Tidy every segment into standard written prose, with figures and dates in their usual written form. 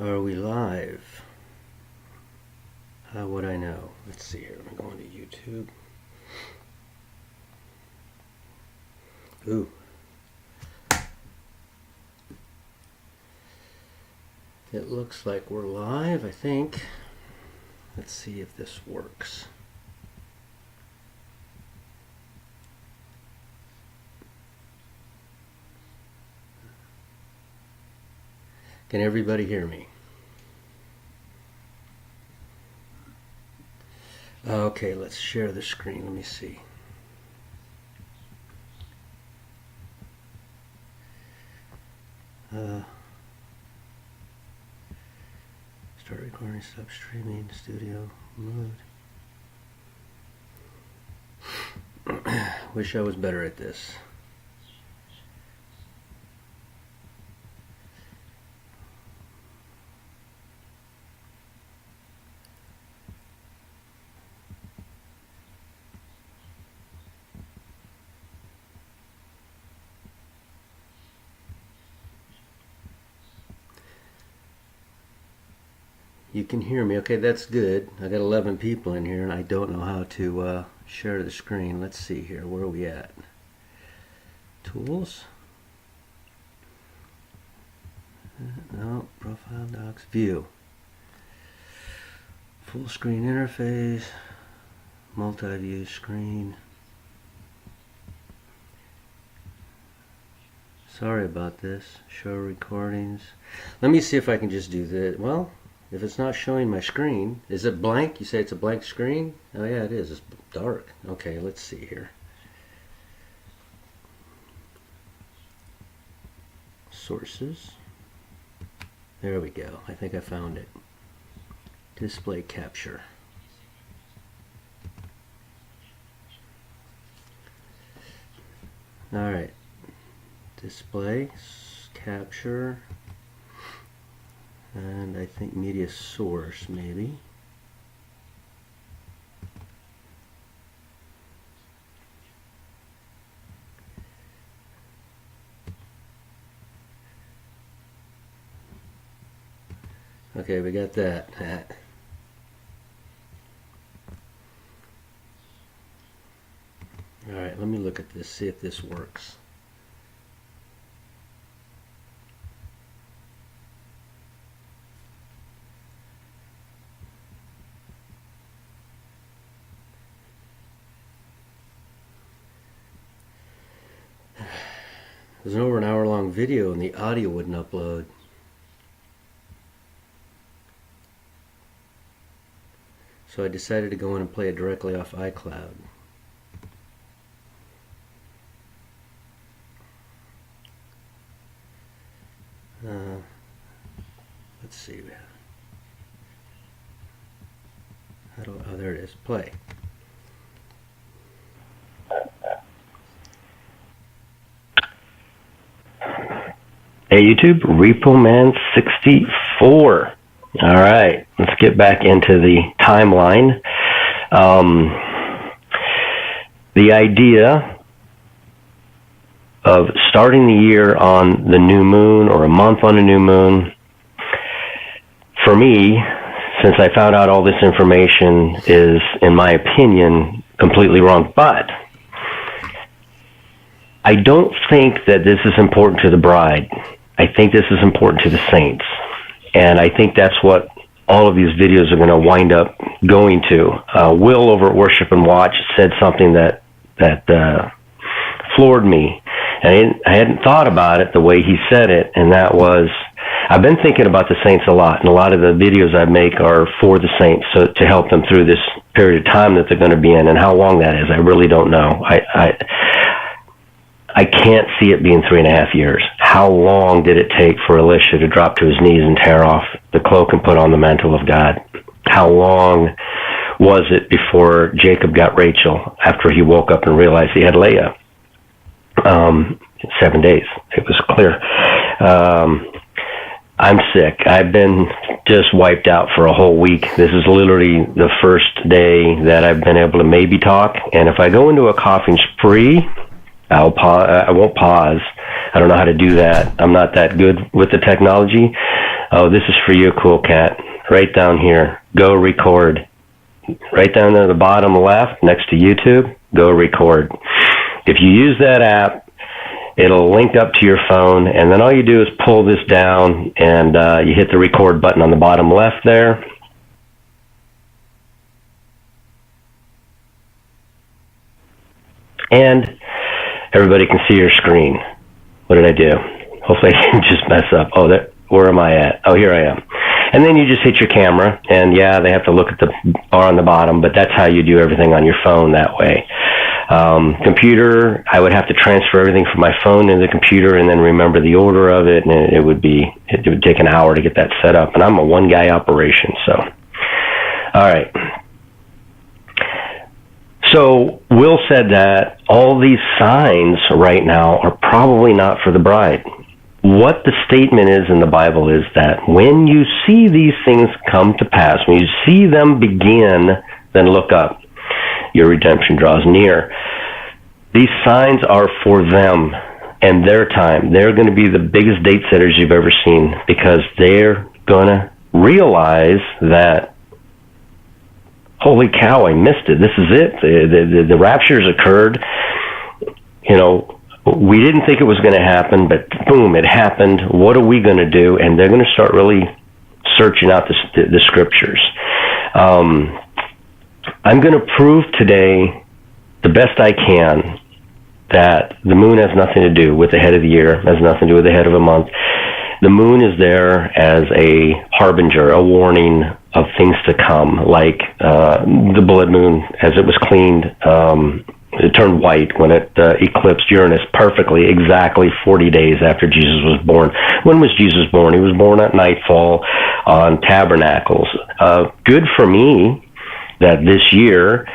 Are we live? How would I know? Let's see here. I'm going to YouTube. Ooh. It looks like we're live, I think. Let's see if this works. Can everybody hear me? Okay, let's share the screen. Let me see. Start recording, stop streaming, studio mode. Wish I was better at this. You can hear me. Okay, that's good. I got 11 people in here and I don't know how to share the screen. Let's see here. Where are we at? Tools? No. Profile docs. View. Full screen interface. Multi-view screen. Sorry about this. Show recordings. Let me see if I can just do that. Well, if it's not showing my screen, is it blank? You say it's a blank screen? Oh yeah, it is. It's dark. Okay, let's see here. Sources. There we go. I think I found it. Display capture. All right. Display capture. And I think media source, maybe. Okay, we got that. All right, let me look at this, see if this works. It was an over an hour long video and the audio wouldn't upload. So I decided to go in and play it directly off iCloud. Let's see. Oh, there it is. Play. Hey YouTube, RepoMan64. All right, let's get back into the timeline. The idea of starting the year on the new moon or a month on a new moon, for me, since I found out all this information, is, in my opinion, completely wrong. But I don't think that this is important to the bride. I think this is important to the saints. And I think that's what all of these videos are going to wind up going to. Will over at Worship and Watch said something that floored me. And I hadn't thought about it the way he said it, and that was, I've been thinking about the saints a lot, and a lot of the videos I make are for the saints, so to help them through this period of time that they're going to be in, and how long that is, I really don't know. I can't see it being 3.5 years. How long did it take for Elisha to drop to his knees and tear off the cloak and put on the mantle of God? How long was it before Jacob got Rachel after he woke up and realized he had Leah? 7 days. It was clear. I'm sick. I've been just wiped out for a whole week. This is literally the first day that I've been able to maybe talk. And if I go into a coughing spree, I won't pause. I don't know how to do that. I'm not that good with the technology. Oh, this is for you, cool cat. Right down here. Go record. Right down there at the bottom left, next to YouTube, go record. If you use that app, it'll link up to your phone, and then all you do is pull this down, and you hit the record button on the bottom left there. And everybody can see your screen. What did I do? Hopefully I didn't just mess up. Oh, where am I at? Oh, here I am. And then you just hit your camera, and yeah, they have to look at the bar on the bottom, but that's how you do everything on your phone that way. Computer, I would have to transfer everything from my phone to the computer and then remember the order of it, and it would take an hour to get that set up, and I'm a one-guy operation, so. All right. So Will said that all these signs right now are probably not for the bride. What the statement is in the Bible is that when you see these things come to pass, when you see them begin, then look up. Your redemption draws near. These signs are for them and their time. They're going to be the biggest date setters you've ever seen, because they're going to realize that, holy cow, I missed it. This is it. The rapture's occurred. You know, we didn't think it was going to happen, but boom, it happened. What are we going to do? And they're going to start really searching out the scriptures. I'm going to prove today, the best I can, that the moon has nothing to do with the head of the year, has nothing to do with the head of a month. The moon is there as a harbinger, a warning of things to come, like the blood moon, as it was cleaned, it turned white when it eclipsed Uranus perfectly, exactly 40 days after Jesus was born. When was Jesus born? He was born at nightfall on Tabernacles. Good for me that this year,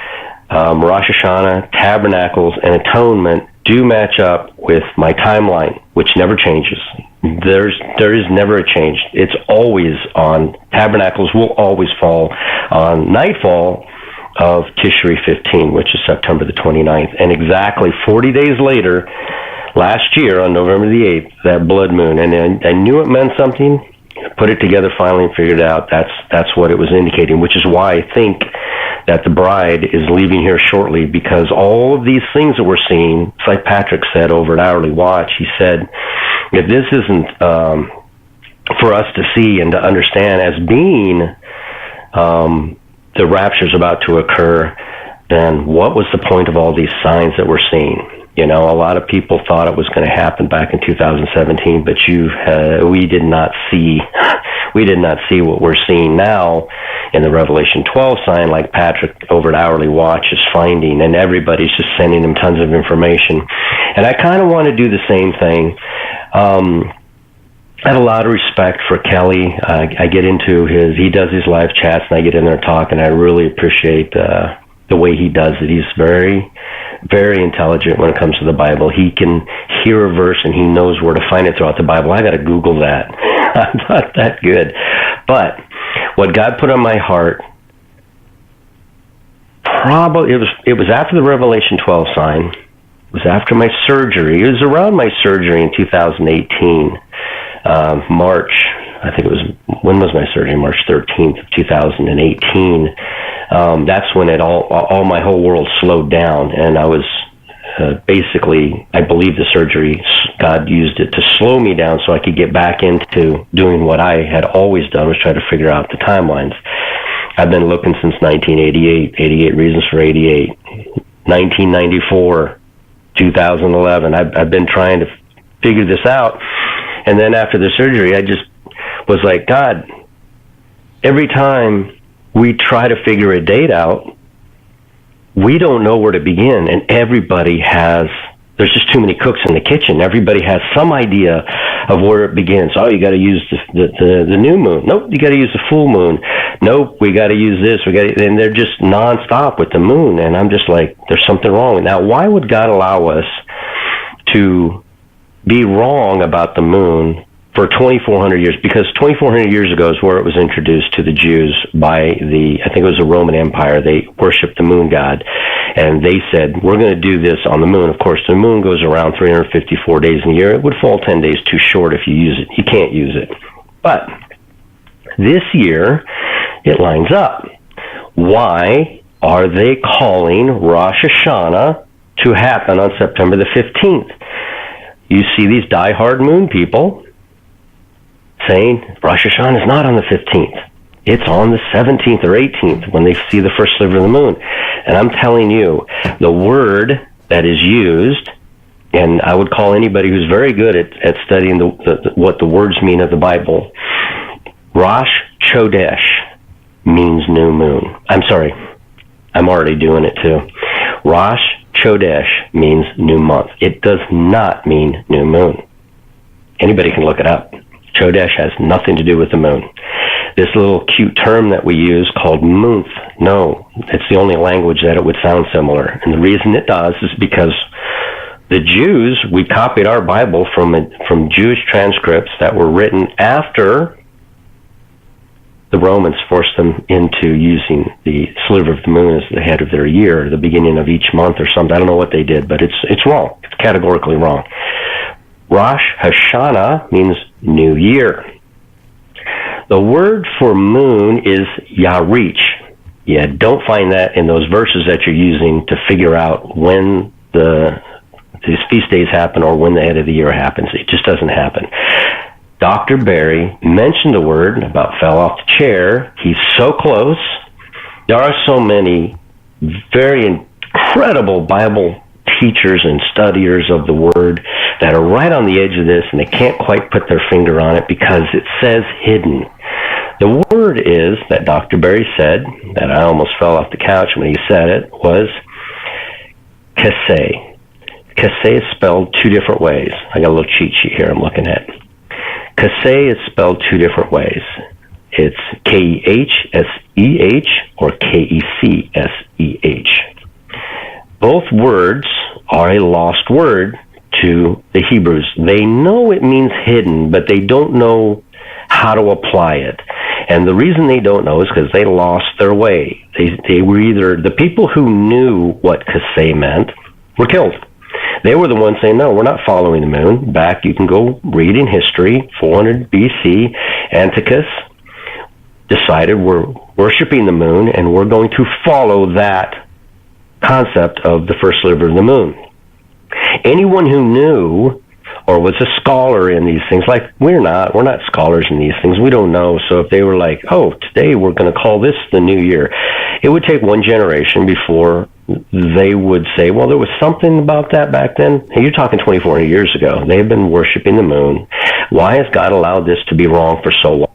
Rosh Hashanah, Tabernacles, and Atonement do match up with my timeline, which never changes. There is never a change. It's always on. Tabernacles will always fall on nightfall of Tishri 15, which is September the 29th. And exactly 40 days later, last year on November the 8th, that blood moon. And I knew it meant something. Put it together finally and figured out that's what it was indicating, which is why I think that the bride is leaving here shortly, because all of these things that we're seeing, it's like Patrick said over at Hourly Watch, he said, if this isn't for us to see and to understand as being the rapture's about to occur, then what was the point of all these signs that we're seeing? You know, a lot of people thought it was going to happen back in 2017, but we did not see what we're seeing now in the Revelation 12 sign, like Patrick over at Hourly Watch is finding, and everybody's just sending him tons of information. And I kind of want to do the same thing. I have a lot of respect for Kelly. I get into he does his live chats, and I get in there and talk, and I really appreciate the way he does it. He's very, very intelligent when it comes to the Bible. He can hear a verse, and he knows where to find it throughout the Bible. I got to Google that. I'm not that good. But what God put on my heart, probably it was after the Revelation 12 sign. It was after my surgery. It was around my surgery in 2018. March, I think it was, when was my surgery? March 13th of 2018. That's when all my whole world slowed down, and I was basically, I believe the surgery, God used it to slow me down so I could get back into doing what I had always done, was try to figure out the timelines. I've been looking since 1988, 88 Reasons for 88, 1994, 2011. I've been trying to figure this out. And then after the surgery, I just was like, God, every time we try to figure a date out, we don't know where to begin. And there's just too many cooks in the kitchen. Everybody has some idea of where it begins. Oh, you got to use the new moon. Nope, you got to use the full moon. Nope, we got to use this. And they're just nonstop with the moon. And I'm just like, there's something wrong. Now, why would God allow us to be wrong about the moon for 2,400 years? Because 2,400 years ago is where it was introduced to the Jews by I think it was the Roman Empire. They worshiped the moon god, and they said, we're going to do this on the moon. Of course, the moon goes around 354 days in a year. It would fall 10 days too short if you use it. You can't use it. But This year, it lines up. Why are they calling Rosh Hashanah to happen on September the 15th? You see these diehard moon people saying Rosh Hashanah is not on the 15th. It's on the 17th or 18th when they see the first sliver of the moon. And I'm telling you, the word that is used, and I would call anybody who's very good at studying what the words mean of the Bible, Rosh Chodesh means new moon. I'm sorry, I'm already doing it too. Rosh Chodesh means new month. It does not mean new moon. Anybody can look it up. Chodesh has nothing to do with the moon. This little cute term that we use called month, no, it's the only language that it would sound similar. And the reason it does is because the Jews, we copied our Bible from Jewish transcripts that were written after the Romans forced them into using the sliver of the moon as the head of their year, the beginning of each month or something. I don't know what they did, but it's wrong. It's categorically wrong. Rosh Hashanah means new year. The word for moon is Yarich. Yeah, don't find that in those verses that you're using to figure out when these feast days happen or when the head of the year happens. It just doesn't happen. Dr. Barry mentioned the word, about fell off the chair. He's so close. There are so many very incredible Bible teachers and studiers of the word that are right on the edge of this, and they can't quite put their finger on it because it says hidden. The word is, that Dr. Barry said, that I almost fell off the couch when he said it, was Kaseh. Kaseh is spelled two different ways. I got a little cheat sheet here I'm looking at. Kaseh is spelled two different ways. It's K-E-H-S-E-H or K-E-C-S-E-H. Both words are a lost word to the Hebrews. They know it means hidden, but they don't know how to apply it. And the reason they don't know is because they lost their way. They were either, the people who knew what Kaseh meant were killed. They were the ones saying, no, we're not following the moon. Back, you can go read in history, 400 BC, Antiochus decided we're worshiping the moon and we're going to follow that concept of the first sliver of the moon. Anyone who knew or was a scholar in these things, like we're not scholars in these things, we don't know. So if they were like, oh, today we're going to call this the new year, it would take one generation before they would say, well, there was something about that back then. Hey, you're talking 2,400 years ago. They've been worshiping the moon. Why has God allowed this to be wrong for so long?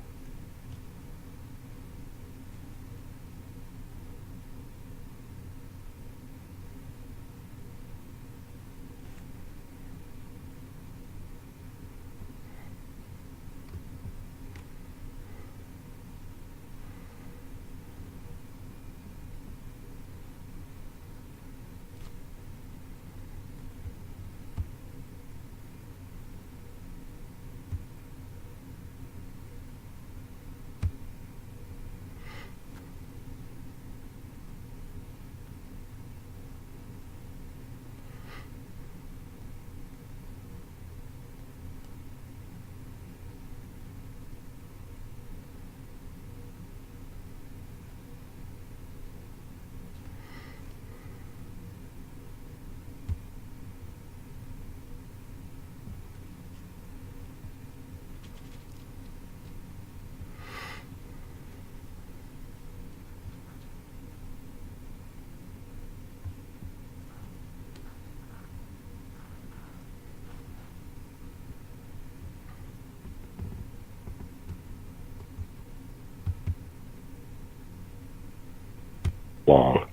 Long.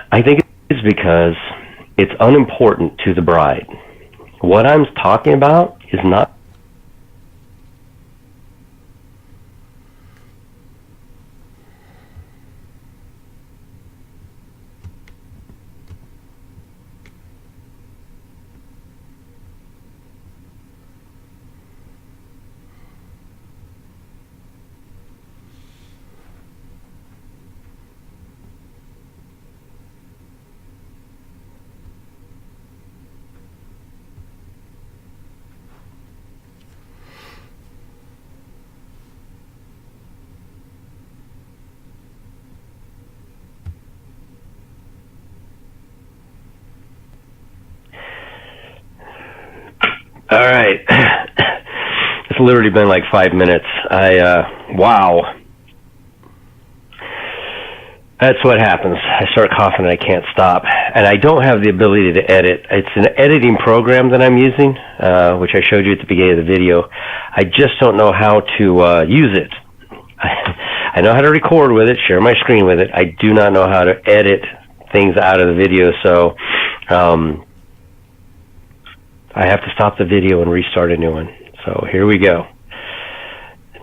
I think it's because it's unimportant to the bride. What I'm talking about is not All right. It's literally been like 5 minutes. Wow. That's what happens. I start coughing and I can't stop. And I don't have the ability to edit. It's an editing program that I'm using, which I showed you at the beginning of the video. I just don't know how to use it. I know how to record with it, share my screen with it. I do not know how to edit things out of the video, so I have to stop the video and restart a new one. So here we go.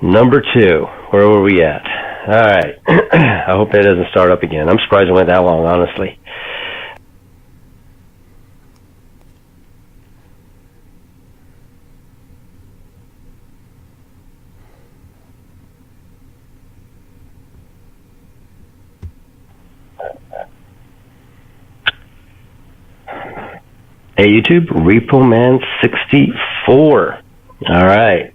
Number 2. Where were we at? All right. I hope it doesn't start up again. I'm surprised it went that long, honestly. Hey, YouTube, RepoMan64. All right.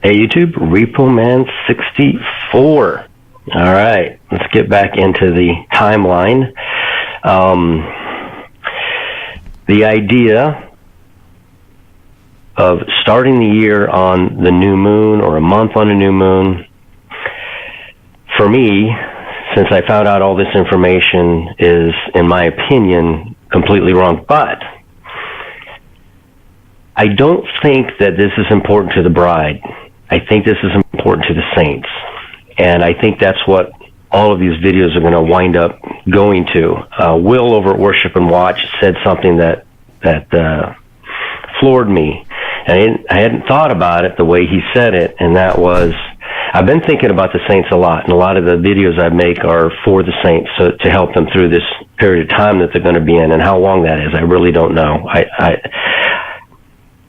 Hey, YouTube, RepoMan64. All right, let's get back into the timeline. The idea of starting the year on the new moon or a month on a new moon, for me, since I found out all this information, is, in my opinion, completely wrong. But I don't think that this is important to the bride. I think this is important to the saints. And I think that's what all of these videos are going to wind up going to. Will over at Worship and Watch said something that floored me. And I hadn't thought about it the way he said it, and that was, I've been thinking about the saints a lot, and a lot of the videos I make are for the saints, so to help them through this period of time that they're going to be in. And how long that is, I really don't know.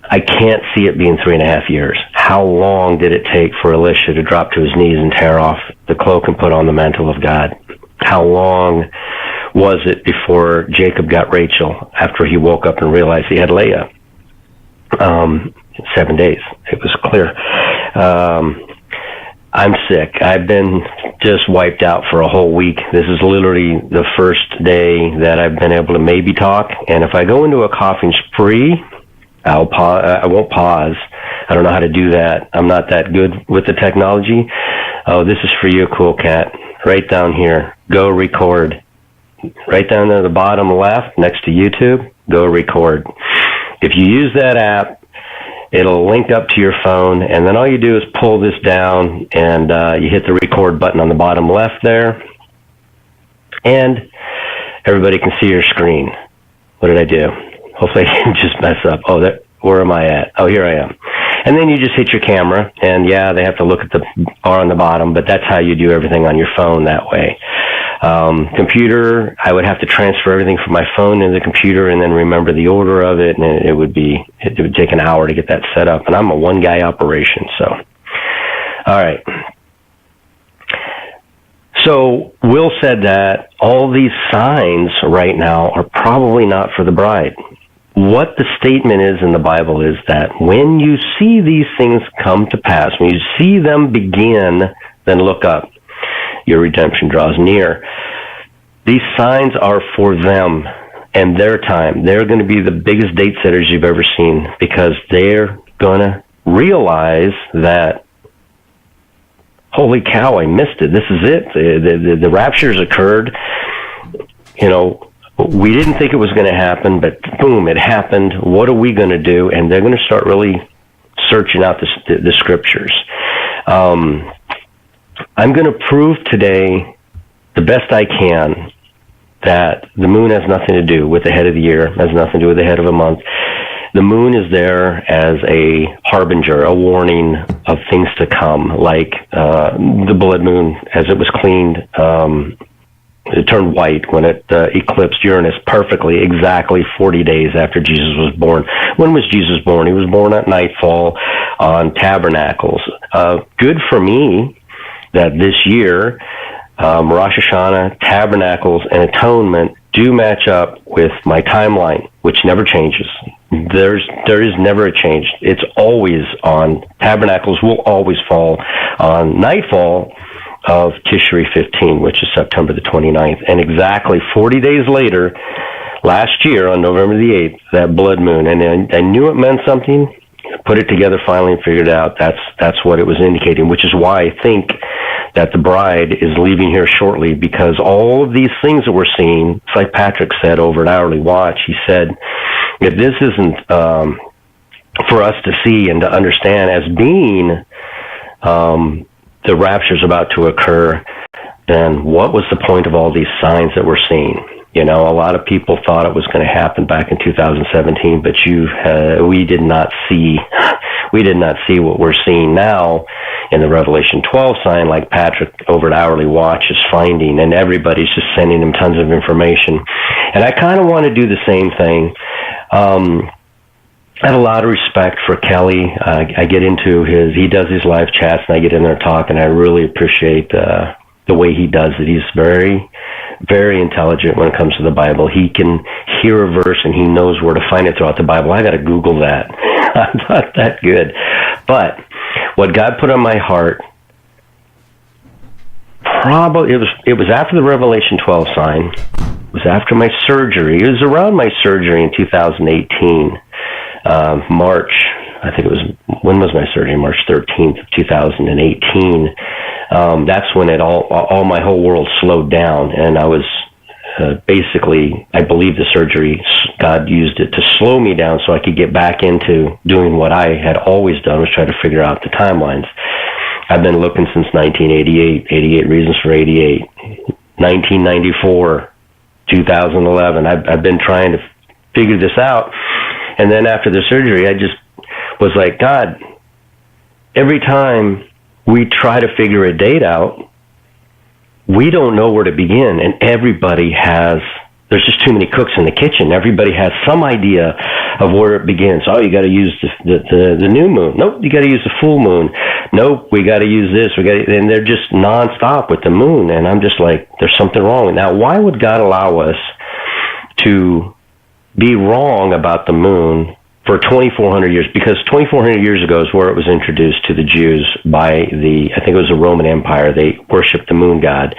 I can't see it being 3.5 years. How long did it take for Elisha to drop to his knees and tear off the cloak and put on the mantle of God? How long was it before Jacob got Rachel after he woke up and realized he had Leah? 7 days. It was clear. I'm sick. I've been just wiped out for a whole week. This is literally the first day that I've been able to maybe talk. And if I go into a coughing spree, I won't pause. I don't know how to do that. I'm not that good with the technology. Oh, this is for you, Cool Cat. Right down here. Go record. Right down there at the bottom left, next to YouTube, go record. If you use that app, it'll link up to your phone, and then all you do is pull this down, and you hit the record button on the bottom left there, and everybody can see your screen. What did I do? Hopefully I didn't just mess up. Oh, where am I at? Oh, here I am. And then you just hit your camera, and yeah, they have to look at the bar on the bottom, but that's how you do everything on your phone that way. Computer, I would have to transfer everything from my phone into the computer and then remember the order of it, and it would take an hour to get that set up, and I'm a one-guy operation, so. All right. So Will said that all these signs right now are probably not for the bride. What the statement is in the Bible is that when you see these things come to pass, when you see them begin, then look up. Your redemption draws near. These signs are for them and their time. They're going to be the biggest date setters you've ever seen, because they're going to realize that, holy cow, I missed it. This is it. The rapture's occurred. You know, we didn't think it was going to happen, but boom, it happened. What are we going to do? And they're going to start really searching out the scriptures. I'm going to prove today, the best I can, that the moon has nothing to do with the head of the year, has nothing to do with the head of a month. The moon is there as a harbinger, a warning of things to come, like the blood moon, as it was cleaned, it turned white when it eclipsed Uranus perfectly, exactly 40 days after Jesus was born. When was Jesus born? He was born at nightfall on Tabernacles. Good for me that this year, Rosh Hashanah, Tabernacles, and Atonement do match up with my timeline, which never changes. There is never a change. It's always on. Tabernacles will always fall on nightfall of Tishri 15, which is September the 29th. And exactly 40 days later, last year on November the 8th, that blood moon. And I knew it meant something. Put it together finally and figured out that's what it was indicating, which is why I think that the bride is leaving here shortly, because all of these things that we're seeing, it's like Patrick said over at Hourly Watch, he said, if this isn't for us to see and to understand as being the rapture's about to occur, then what was the point of all these signs that we're seeing? You know, a lot of people thought it was going to happen back in 2017, but we did not see what we're seeing now in the Revelation 12 sign, like Patrick over at Hourly Watch is finding, and everybody's just sending him tons of information. And I kind of want to do the same thing. I have a lot of respect for Kelly. I get into he does his live chats, and I get in there and talk, and I really appreciate the way he does it. He's very, very intelligent when it comes to the Bible. He can hear a verse and he knows where to find it throughout the Bible. I got to Google that. I'm not that good. But what God put on my heart, probably it was after the Revelation 12 sign. It was after my surgery. It was around my surgery in 2018, March. I think it was, when was my surgery? March 13th of 2018. That's when all my whole world slowed down, and I was basically, I believe the surgery, God used it to slow me down so I could get back into doing what I had always done, was try to figure out the timelines. I've been looking since 1988, 88 Reasons for 88, 1994, 2011. I've been trying to figure this out, and then after the surgery, I just was like, God, every time we try to figure a date out, we don't know where to begin, and there's just too many cooks in the kitchen. Everybody has some idea of where it begins. Oh, you got to use the new moon. Nope, you got to use the full moon. Nope, we got to use this. And they're just nonstop with the moon, and I'm just like, there's something wrong. Now, why would God allow us to be wrong about the moon for 2,400 years? Because 2,400 years ago is where it was introduced to the Jews by I think it was the Roman Empire. They worshiped the moon god,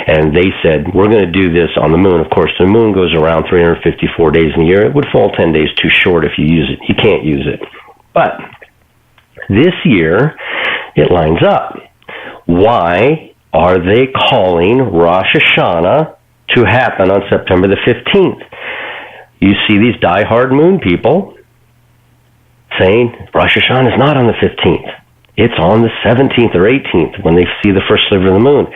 and they said, we're going to do this on the moon. Of course, the moon goes around 354 days in a year. It would fall 10 days too short if you use it. You can't use it. But this year, it lines up. Why are they calling Rosh Hashanah to happen on September the 15th? You see these diehard moon people saying Rosh Hashanah is not on the 15th. It's on the 17th or 18th when they see the first sliver of the moon.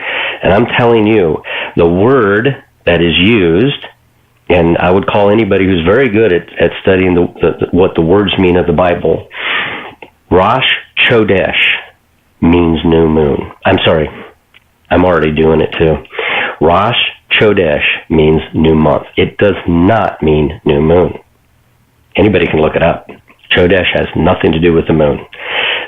And I'm telling you, the word that is used, and I would call anybody who's very good at studying what the words mean of the Bible, Rosh Chodesh means new moon. I'm sorry, I'm already doing it too. Rosh Chodesh means new month. It does not mean new moon. Anybody can look it up. Chodesh has nothing to do with the moon.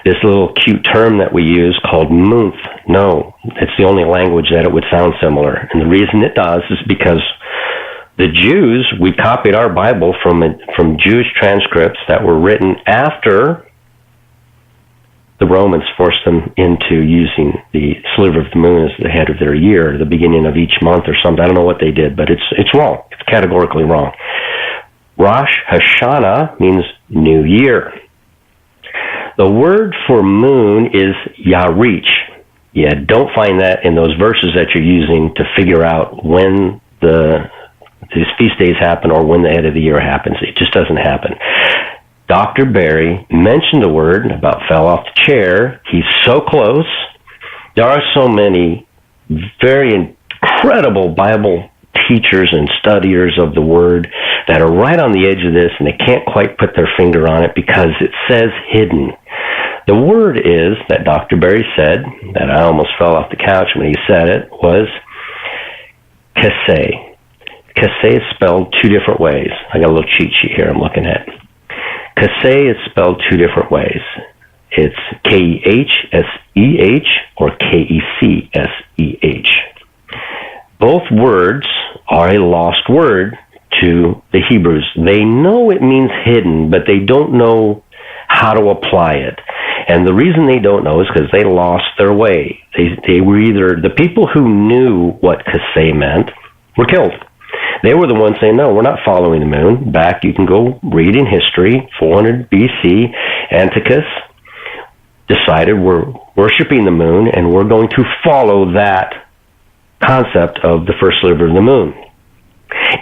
This little cute term that we use called month, no, it's the only language that it would sound similar. And the reason it does is because the Jews, we copied our Bible from Jewish transcripts that were written after the Romans forced them into using the sliver of the moon as the head of their year, the beginning of each month or something. I don't know what they did, but it's wrong. It's categorically wrong. Rosh Hashanah means new year. The word for moon is Yarich. Yeah, don't find that in those verses that you're using to figure out when these feast days happen or when the end of the year happens. It just doesn't happen. Dr. Barry mentioned the word, about fell off the chair. He's so close. There are so many very incredible Bible teachers and studiers of the word that are right on the edge of this, and they can't quite put their finger on it because it says hidden. The word is, that Dr. Barry said, that I almost fell off the couch when he said it, was Kaseh. Kaseh is spelled two different ways. I got a little cheat sheet here I'm looking at. Kaseh is spelled two different ways. It's K-E-H-S-E-H or K-E-C-S-E-H. Both words are a lost word to the Hebrews. They know it means hidden, but they don't know how to apply it. And the reason they don't know is because they lost their way. They were either, the people who knew what kaseh meant were killed. They were the ones saying, no, we're not following the moon. Back, you can go read in history, 400 BC, Antiochus decided we're worshiping the moon and we're going to follow that concept of the first sliver of the moon.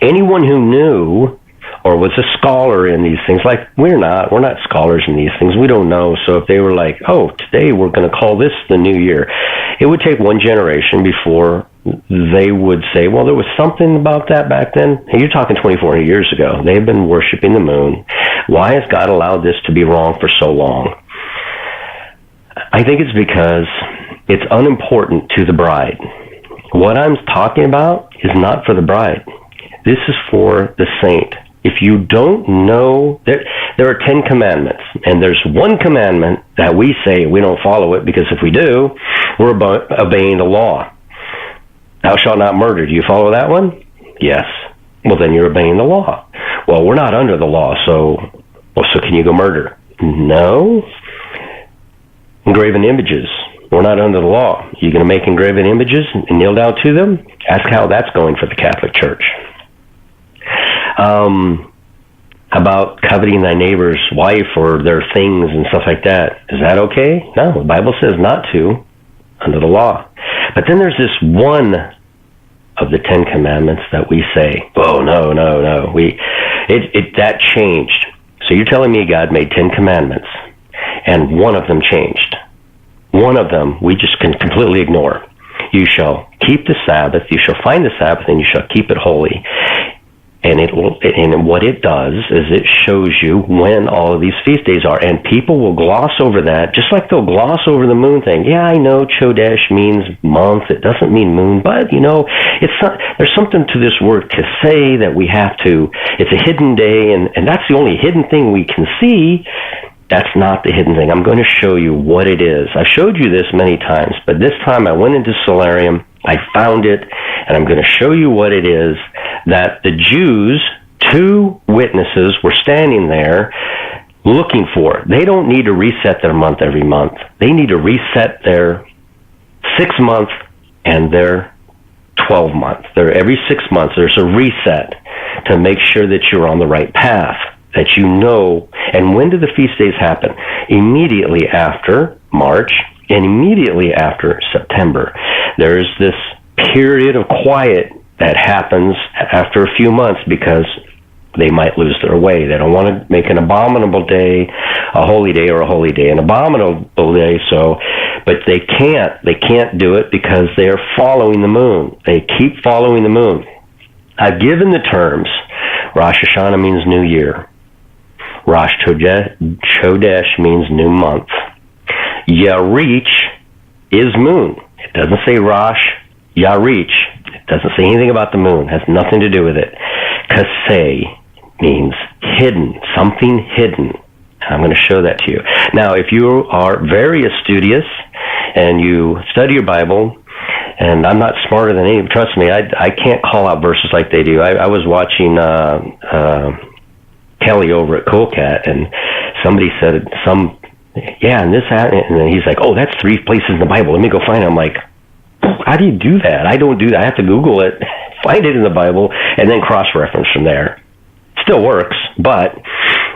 Anyone who knew or was a scholar in these things, like we're not scholars in these things, we don't know. So if they were like, oh, today we're going to call this the new year, it would take one generation before they would say, well, there was something about that back then. And you're talking 24 years ago. They've been worshiping the moon. Why has God allowed this to be wrong for so long? I think it's because it's unimportant to the bride. What I'm talking about is not for the bride. This is for the saint. If you don't know, there are 10 commandments, and there's one commandment that we say we don't follow it, because if we do, we're obeying the law. Thou shalt not murder. Do you follow that one? Yes. Well, then you're obeying the law. Well, we're not under the law, so can you go murder? No. Engraven images. We're not under the law. You going to make engraven images and kneel down to them? Ask how that's going for the Catholic Church. About coveting thy neighbor's wife or their things and stuff like that. Is that okay? No, the Bible says not to, under the law. But then there's this one of the 10 commandments that we say, oh, no. That changed. So you're telling me God made 10 commandments, and one of them changed. One of them we just can completely ignore. You shall keep the Sabbath, you shall find the Sabbath, and you shall keep it holy. And what it does is it shows you when all of these feast days are. And people will gloss over that, just like they'll gloss over the moon thing. Yeah, I know Chodesh means month. It doesn't mean moon. But, there's something to this word kaseh that we have to, it's a hidden day, and that's the only hidden thing we can see. That's not the hidden thing. I'm going to show you what it is. I've showed you this many times, but this time I went into Solarium, I found it, and I'm going to show you what it is that the Jews, 2 witnesses, were standing there looking for. They don't need to reset their month every month. They need to reset their 6-month and their 12-month. Every 6 months there's a reset to make sure that you're on the right path, that you know. And when do the feast days happen? Immediately after March and immediately after September. There's this period of quiet that happens after a few months because they might lose their way. They don't want to make an abominable day a holy day, or a holy day an abominable day. But they can't do it because they are following the moon. They keep following the moon. I've given the terms. Rosh Hashanah means new year. Rosh Chodesh means new month. Yarich is moon. It doesn't say Rosh Yarich. It doesn't say anything about the moon. It has nothing to do with it. Kaseh means hidden, something hidden. I'm going to show that to you. Now, if you are very studious and you study your Bible, and I'm not smarter than any, trust me, I can't call out verses like they do. I was watching Kelly over at Coolcat, and somebody said and this happened, and then he's like, oh, that's 3 places in the Bible. Let me go find it. I'm like, how do you do that? I don't do that. I have to Google it, find it in the Bible, and then cross-reference from there. Still works, but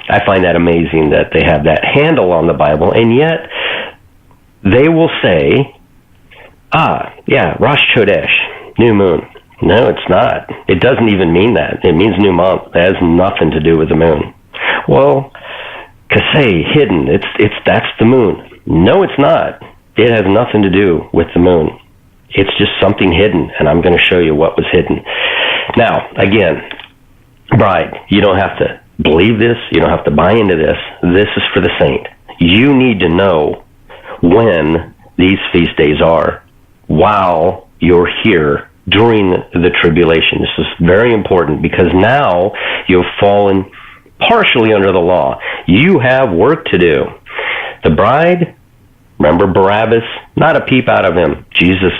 I find that amazing that they have that handle on the Bible, and yet they will say, Rosh Chodesh, new moon. No, it's not. It doesn't even mean that. It means new month. It has nothing to do with the moon. Well, Kaseh, hidden, that's the moon. No, it's not. It has nothing to do with the moon. It's just something hidden, and I'm going to show you what was hidden. Now, again, bride, you don't have to believe this. You don't have to buy into this. This is for the saint. You need to know when these feast days are while you're here during the tribulation. This is very important because now you've fallen partially under the law. You have work to do. The bride, remember Barabbas, not a peep out of him. Jesus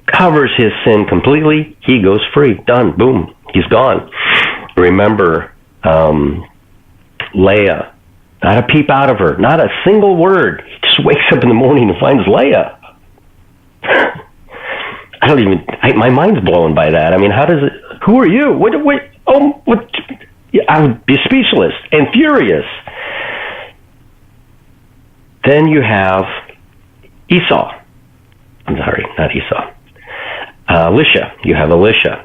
covers his sin completely. He goes free. Done. Boom. He's gone. Remember, Leah, not a peep out of her, not a single word. He just wakes up in the morning and finds Leah. My mind's blown by that. I mean, how does it, who are you? What, I would be speechless and furious. Then you have Esau. I'm sorry, not Esau. Elisha. You have Elisha.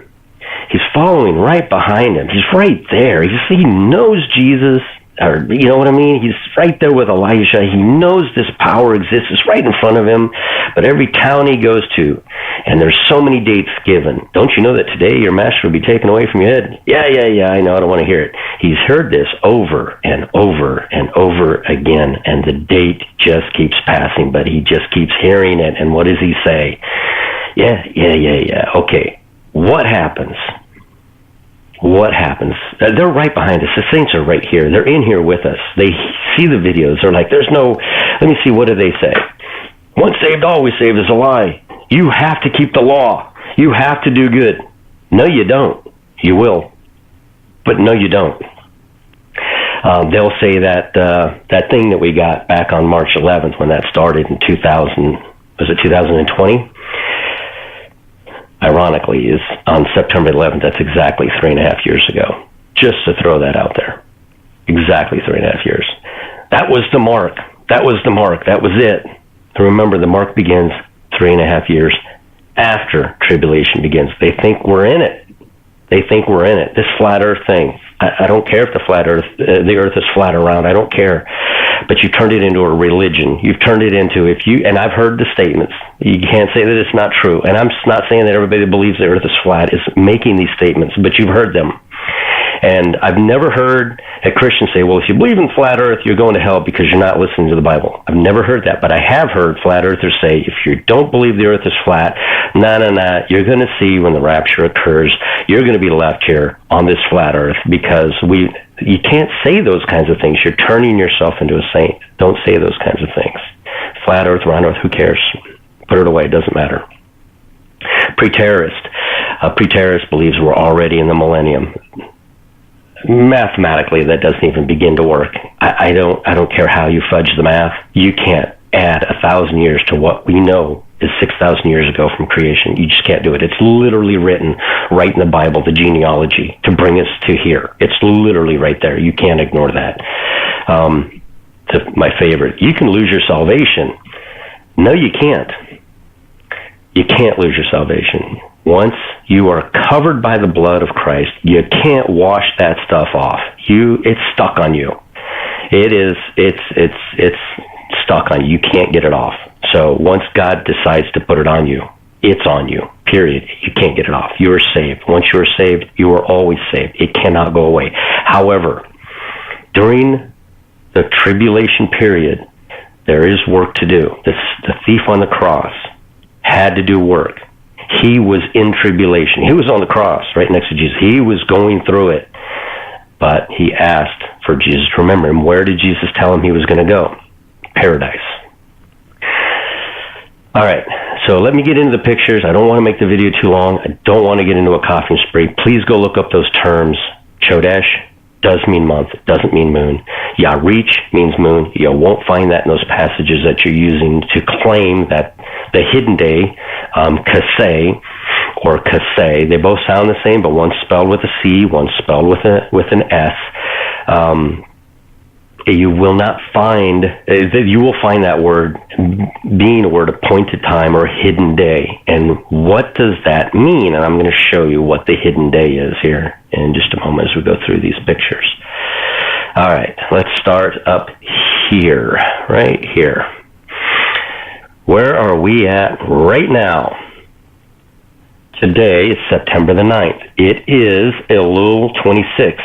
He's following right behind him. He's right there. He knows Jesus, or you know what I mean? He's right there with Elijah. He knows this power exists. It's right in front of him. But every town he goes to, and there's so many dates given. Don't you know that today your master will be taken away from your head? Yeah, I know. I don't want to hear it. He's heard this over and over and over again, and the date just keeps passing, but he just keeps hearing it. And what does he say? Yeah. Okay. What happens? What happens? They're right behind us. The saints are right here. They're in here with us. They see the videos. They're like, let me see, what do they say? Once saved, always saved is a lie. You have to keep the law. You have to do good. No, you don't. You will. But no, you don't. They'll say that that thing that we got back on March 11th when that started in 2020? Ironically, is on September 11th. That's exactly 3.5 years ago. Just to throw that out there. Exactly 3.5 years. That was the mark. That was the mark. That was it. Remember, the mark begins 3.5 years after tribulation begins. They think we're in it. This flat earth thing. I don't care if the earth is flat around. I don't care. But you turned it into a religion. You've turned it into, and I've heard the statements. You can't say that it's not true. And I'm not saying that everybody that believes the earth is flat is making these statements, but you've heard them. And I've never heard a Christian say, well, if you believe in flat earth, you're going to hell because you're not listening to the Bible. I've never heard that, but I have heard flat earthers say, if you don't believe the earth is flat, you're going to see when the rapture occurs, you're going to be left here on this flat earth because you can't say those kinds of things. You're turning yourself into a saint. Don't say those kinds of things. Flat earth, round earth, who cares? Put it away. It doesn't matter. Preterist. A preterist believes we're already in the millennium. Mathematically, that doesn't even begin to work. I don't care how you fudge the math. You can't add 1,000 years to what we know is 6,000 years ago from creation. You just can't do it. It's literally written right in the Bible, the genealogy, to bring us to here. It's literally right there. You can't ignore that. My favorite, you can lose your salvation. No, you can't. You can't lose your salvation. Once you are covered by the blood of Christ, you can't wash that stuff off. It's stuck on you. It's stuck on you. You can't get it off. So once God decides to put it on you, it's on you, period. You can't get it off. You are saved. Once you are saved, you are always saved. It cannot go away. However, during the tribulation period, there is work to do. The thief on the cross had to do work. He was in tribulation. He was on the cross right next to Jesus. He was going through it. But he asked for Jesus to remember him. Where did Jesus tell him he was going to go? Paradise. All right, so let me get into the pictures. I don't want to make the video too long. I don't want to get into a coughing spree. Please go look up those terms. Chodesh does mean month. It doesn't mean moon. Yarich means moon. You won't find that in those passages that you're using to claim that the hidden day, Kaseh or Kaseh, they both sound the same, but one's spelled with a C, one's spelled with an S. You will not find, you will find that word being a word appointed time or hidden day. And what does that mean? And I'm going to show you what the hidden day is here in just a moment as we go through these pictures. All right, let's start up here, right here. Where are we at right now? Today is September the 9th. It is Elul 26.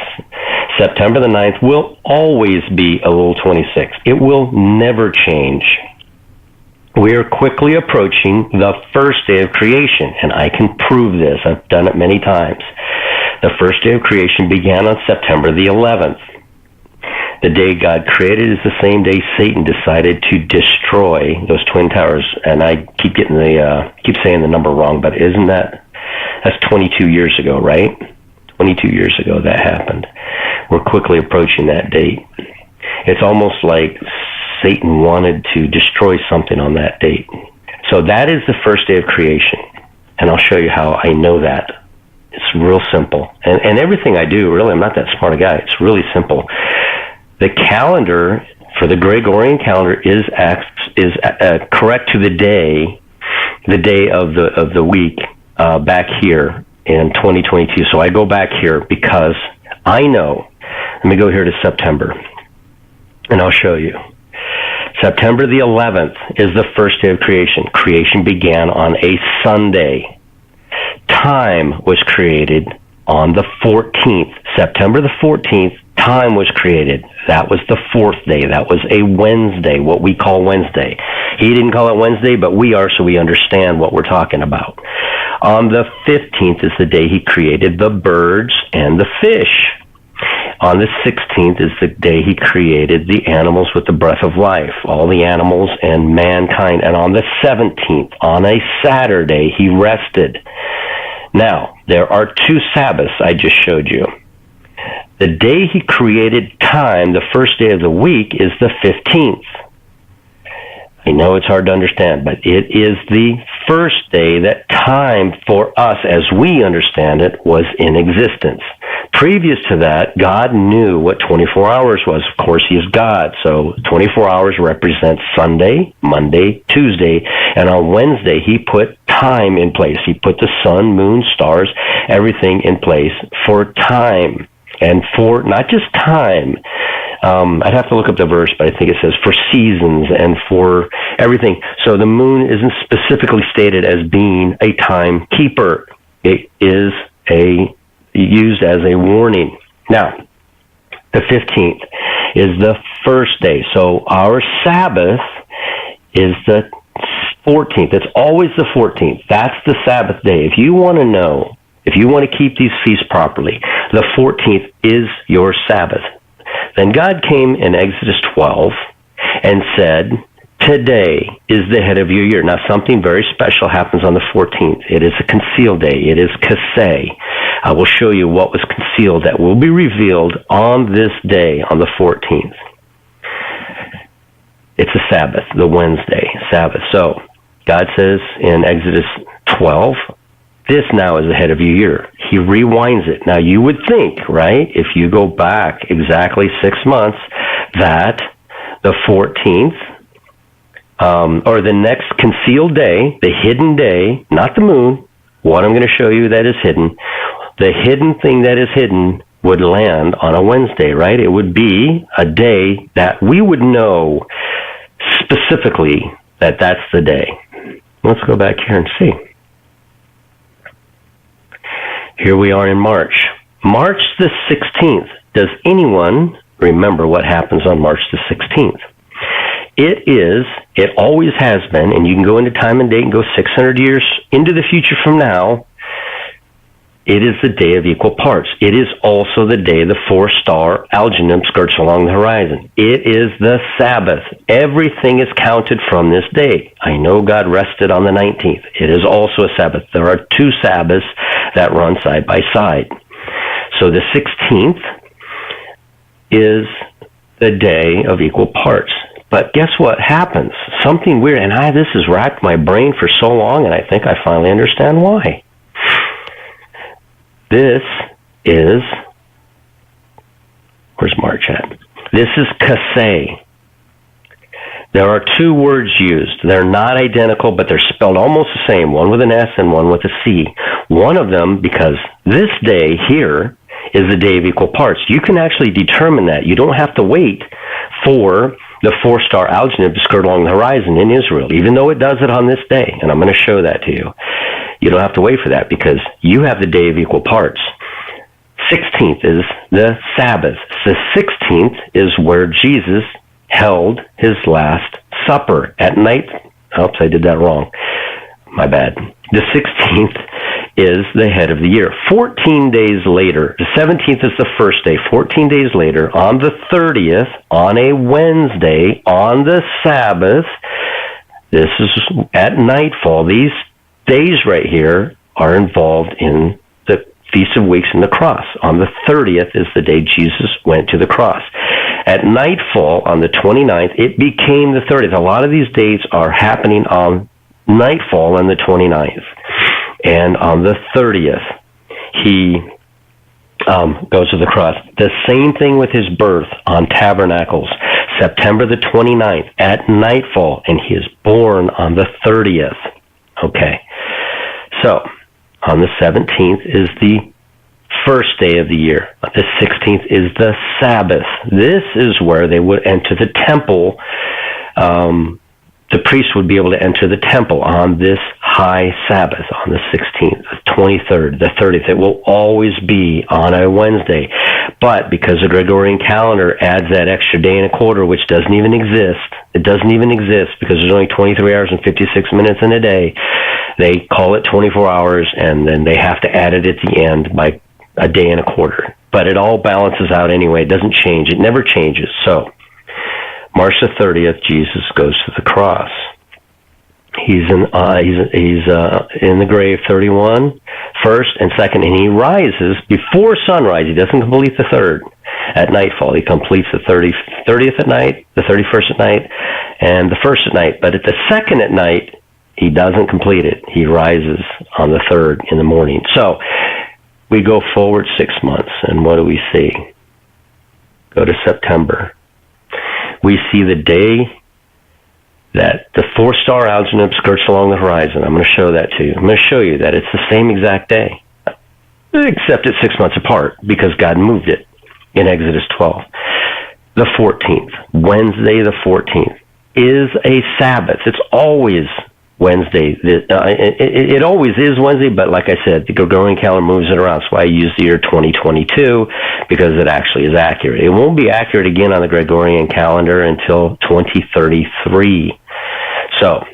September the 9th will always be Elul 26. It will never change. We are quickly approaching the first day of creation, and I can prove this. I've done it many times. The first day of creation began on September the 11th. The day God created is the same day Satan decided to destroy those twin towers. And I keep saying the number wrong, but that's 22 years ago, right? 22 years ago that happened. We're quickly approaching that date. It's almost like Satan wanted to destroy something on that date. So that is the first day of creation. And I'll show you how I know that. It's real simple. And everything I do, really, I'm not that smart a guy. It's really simple. The calendar for the Gregorian calendar is correct to the day of the week back here in 2022. So I go back here because I know. Let me go here to September, and I'll show you. September the 11th is the first day of creation. Creation began on a Sunday. Time was created on the 14th. September the 14th, time was created. That was the fourth day. That was a Wednesday, what we call Wednesday. He didn't call it Wednesday, but we are, so we understand what we're talking about. On the 15th is the day he created the birds and the fish. On the 16th is the day he created the animals with the breath of life, all the animals and mankind. And on the 17th, on a Saturday, he rested. Now, there are two Sabbaths I just showed you. The day he created time, the first day of the week, is the 15th. I know it's hard to understand, but it is the first day that time for us, as we understand it, was in existence. Previous to that, God knew what 24 hours was. Of course, he is God, so 24 hours represents Sunday, Monday, Tuesday, and on Wednesday, he put time in place. He put the sun, moon, stars, everything in place for time. And for not just time, I'd have to look up the verse, but I think it says for seasons and for everything. So the moon isn't specifically stated as being a timekeeper. It is used as a warning. Now, the 15th is the first day. So our Sabbath is the 14th. It's always the 14th. That's the Sabbath day. If you want to know, if you want to keep these feasts properly, the 14th is your Sabbath. Then God came in Exodus 12 and said, today is the head of your year. Now, something very special happens on the 14th. It is a concealed day. It is Kaseh. I will show you what was concealed that will be revealed on this day, on the 14th. It's a Sabbath, the Wednesday Sabbath. So, God says in Exodus 12, this now is the head of your year. He rewinds it. Now, you would think, right, if you go back exactly 6 months, that the 14th, or the next concealed day, the hidden day, not the moon, what I'm going to show you that is hidden, the hidden thing that is hidden would land on a Wednesday, right? It would be a day that we would know specifically that that's the day. Let's go back here and see. Here we are in March. March the 16th. Does anyone remember what happens on March the 16th? It always has been, and you can go into time and date and go 600 years into the future from now, it is the day of equal parts. It is also the day the four-star algonym skirts along the horizon. It is the Sabbath. Everything is counted from this day. I know God rested on the 19th. It is also a Sabbath. There are two Sabbaths that run side by side. So the 16th is the day of equal parts. But guess what happens? Something weird, and this has racked my brain for so long, and I think I finally understand why. This is, where's March at? This is Kaseh. There are two words used. They're not identical, but they're spelled almost the same, one with an S and one with a C. One of them, because this day here is the day of equal parts. You can actually determine that. You don't have to wait for the four-star algonym to skirt along the horizon in Israel, even though it does it on this day, and I'm going to show that to you. You don't have to wait for that because you have the day of equal parts. 16th is the Sabbath. The 16th is where Jesus held his last supper at night. Oops, I did that wrong. My bad. The 16th is the head of the year. 14 days later, the 17th is the first day. 14 days later, on the 30th, on a Wednesday, on the Sabbath, this is at nightfall. These days right here are involved in the Feast of Weeks and the cross. On the 30th is the day Jesus went to the cross. At nightfall on the 29th, it became the 30th. A lot of these dates are happening on nightfall on the 29th. And on the 30th, he goes to the cross. The same thing with his birth on Tabernacles, September the 29th at nightfall, and he is born on the 30th. Okay. So, on the 17th is the first day of the year. The 16th is the Sabbath. This is where they would enter the temple. The priest would be able to enter the temple on this high Sabbath, on the 16th, the 23rd, the 30th. It will always be on a Wednesday. But because the Gregorian calendar adds that extra day and a quarter, which doesn't even exist, it doesn't even exist because there's only 23 hours and 56 minutes in a day, they call it 24 hours, and then they have to add it at the end by a day and a quarter. But it all balances out anyway. It doesn't change. It never changes. So, March the 30th, Jesus goes to the cross. He's in the grave 31, first and second, and he rises before sunrise. He doesn't complete the third at nightfall. He completes the 30th at night, the 31st at night, and the first at night. But at the second at night, he doesn't complete it. He rises on the third in the morning. So we go forward 6 months, and what do we see? Go to September. We see the day that the four-star alginate skirts along the horizon. I'm going to show that to you. I'm going to show you that it's the same exact day, except it's 6 months apart because God moved it in Exodus 12. The 14th, Wednesday the 14th, is a Sabbath. It's always Wednesday. It always is Wednesday, but like I said, the Gregorian calendar moves it around. That's why I use the year 2022, because it actually is accurate. It won't be accurate again on the Gregorian calendar until 2033. So,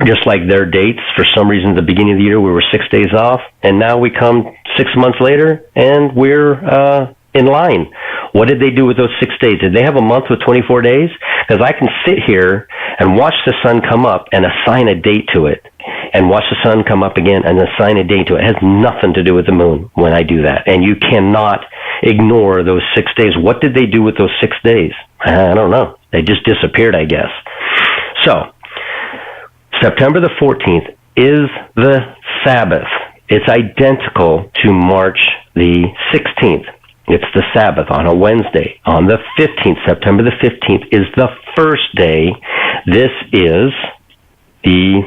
just like their dates, for some reason at the beginning of the year we were 6 days off, and now we come 6 months later and we're in line. What did they do with those 6 days? Did they have a month with 24 days? Because I can sit here and watch the sun come up and assign a date to it, and watch the sun come up again and assign a date to it. It has nothing to do with the moon when I do that. And you cannot ignore those 6 days. What did they do with those 6 days? I don't know. They just disappeared, I guess. So, September the 14th is the Sabbath. It's identical to March the 16th. It's the Sabbath on a Wednesday. On the 15th, September the 15th, is the first day. This is the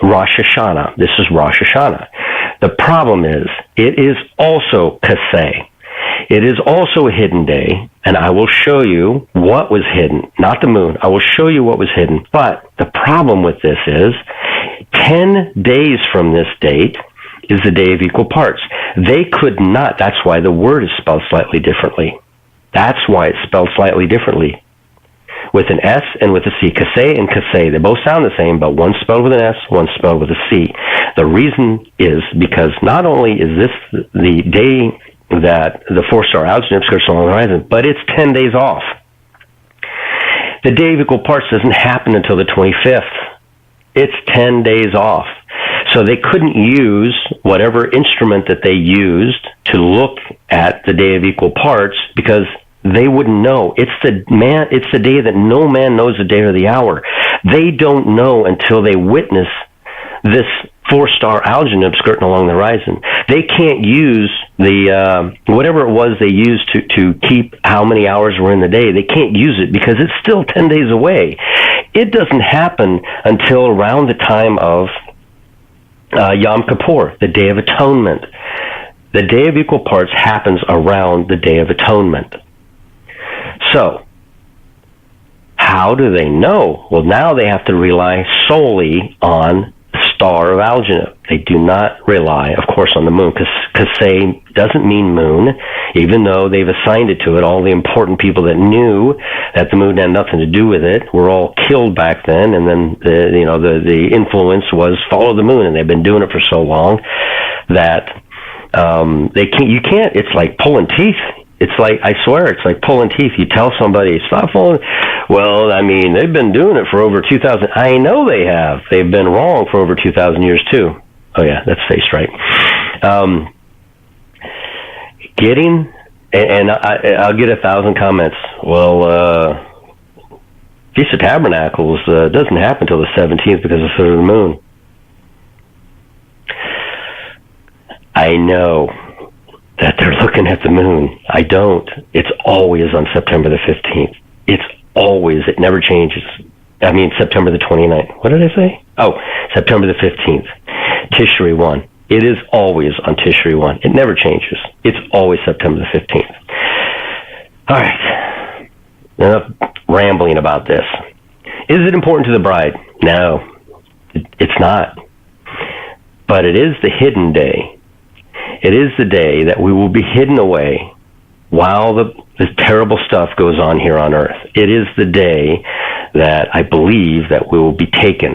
Rosh Hashanah. This is Rosh Hashanah. The problem is, it is also Kaseh. It is also a hidden day, and I will show you what was hidden. Not the moon. I will show you what was hidden. But the problem with this is, 10 days from this date is the day of equal parts. They could not. That's why the word is spelled slightly differently. That's why it's spelled slightly differently. With an S and with a C. Kaseh and Kaseh. They both sound the same, but one's spelled with an S, one's spelled with a C. The reason is because not only is this the day that the four-star alginate skirts along the horizon, but it's 10 days off. The day of equal parts doesn't happen until the 25th. It's 10 days off. So they couldn't use whatever instrument that they used to look at the day of equal parts because they wouldn't know. It's the day that no man knows the day or the hour. They don't know until they witness this four-star alginate skirting along the horizon. They can't use the whatever it was they used to keep how many hours were in the day. They can't use it because it's still 10 days away. It doesn't happen until around the time of Yom Kippur, the Day of Atonement. The Day of Equal Parts happens around the Day of Atonement. So, how do they know? Well, now they have to rely solely on the star of alginate. They do not rely, of course, on the moon, because Kaseh doesn't mean moon, even though they've assigned it to it. All the important people that knew that the moon had nothing to do with it were all killed back then, and then the influence was follow the moon, and they've been doing it for so long that you can't. It's like pulling teeth. It's like, I swear, it's like pulling teeth. You tell somebody, stop pulling. Well, I mean, they've been doing it for over 2,000. I know they have. They've been wrong for over 2,000 years, too. Oh, yeah, that's face right. I'll get 1,000 comments. Well, Feast of Tabernacles doesn't happen until the 17th because of the moon. I know that they're looking at the moon. I don't. It's always on September the 15th. It's always. It never changes. I mean, September the 29th. What did I say? Oh, September the 15th. Tishri 1. It is always on Tishri 1. It never changes. It's always September the 15th. All right. Enough rambling about this. Is it important to the bride? No, it's not. But it is the hidden day. It is the day that we will be hidden away while the terrible stuff goes on here on earth. It is the day that I believe that we will be taken.